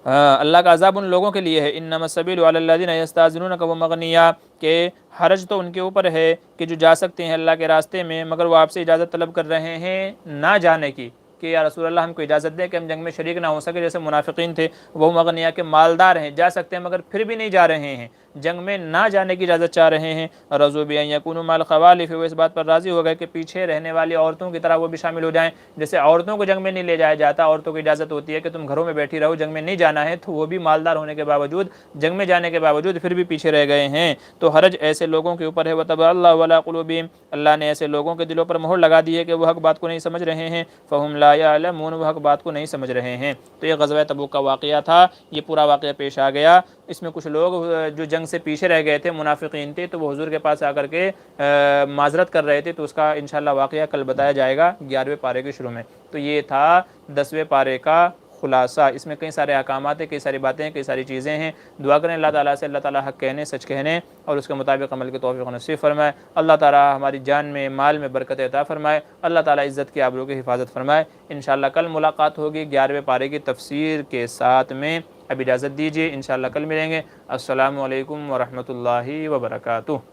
اللہ کا عذاب ان لوگوں کے لیے ہے، انما السبیل علی الذین یستاذنونک وهم اغنیاء، کہ حرج تو ان کے اوپر ہے کہ جو جا سکتے ہیں اللہ کے راستے میں مگر وہ آپ سے اجازت طلب کر رہے ہیں نہ جانے کی، کہ یا رسول اللہ ہم کو اجازت دیں کہ ہم جنگ میں شریک نہ ہو سکے، جیسے منافقین تھے، وہ اغنیا کے مالدار ہیں، جا سکتے ہیں مگر پھر بھی نہیں جا رہے ہیں، جنگ میں نہ جانے کی اجازت چاہ رہے ہیں۔ رضوا بان یکونوا مع الخوالف، وہ اس بات پر راضی ہو گئے کہ پیچھے رہنے والی عورتوں کی طرح وہ بھی شامل ہو جائیں، جیسے عورتوں کو جنگ میں نہیں لے جایا جاتا، عورتوں کو اجازت ہوتی ہے کہ تم گھروں میں بیٹھی رہو، جنگ میں نہیں جانا ہے، تو وہ بھی مالدار ہونے کے باوجود، جنگ میں جانے کے باوجود پھر بھی پیچھے رہ گئے ہیں۔ تو حرج ایسے لوگوں کے اوپر ہے، وطبع اللہ علی قلوبہم، اللہ نے ایسے لوگوں کے دلوں پر مہر لگا دی ہے کہ وہ حق بات کو نہیں سمجھ رہے ہیں، فہم لا یعلمون، وہ حق بات کو نہیں سمجھ رہے ہیں۔ تو یہ غزوہ تبوک کا واقعہ تھا، یہ پورا واقعہ پیش آ گیا۔ اس میں کچھ لوگ جو جنگ سے پیچھے رہ گئے تھے، منافقین تھے، تو وہ حضور کے پاس آ کر کے معذرت کر رہے تھے، تو اس کا انشاءاللہ واقعہ کل بتایا جائے گا 11ویں پارے کے شروع میں۔ تو یہ تھا 10ویں پارے کا خلاصہ، اس میں کئی سارے احکامات ہیں، کئی ساری باتیں ہیں، کئی ساری چیزیں ہیں۔ دعا کریں اللہ تعالیٰ سے، اللہ تعالیٰ حق کہنے، سچ کہنے اور اس کے مطابق عمل کی توفیق نصیب فرمائے۔ اللہ تعالیٰ ہماری جان میں، مال میں برکت عطا فرمائے۔ اللہ تعالیٰ عزت کی آبرو کی حفاظت فرمائے۔ انشاءاللہ کل ملاقات ہوگی 11ویں پارے کی تفسیر کے ساتھ میں۔ اب اجازت دیجیے، انشاءاللہ کل ملیں گے۔ السلام علیکم ورحمۃ اللہ وبرکاتہ۔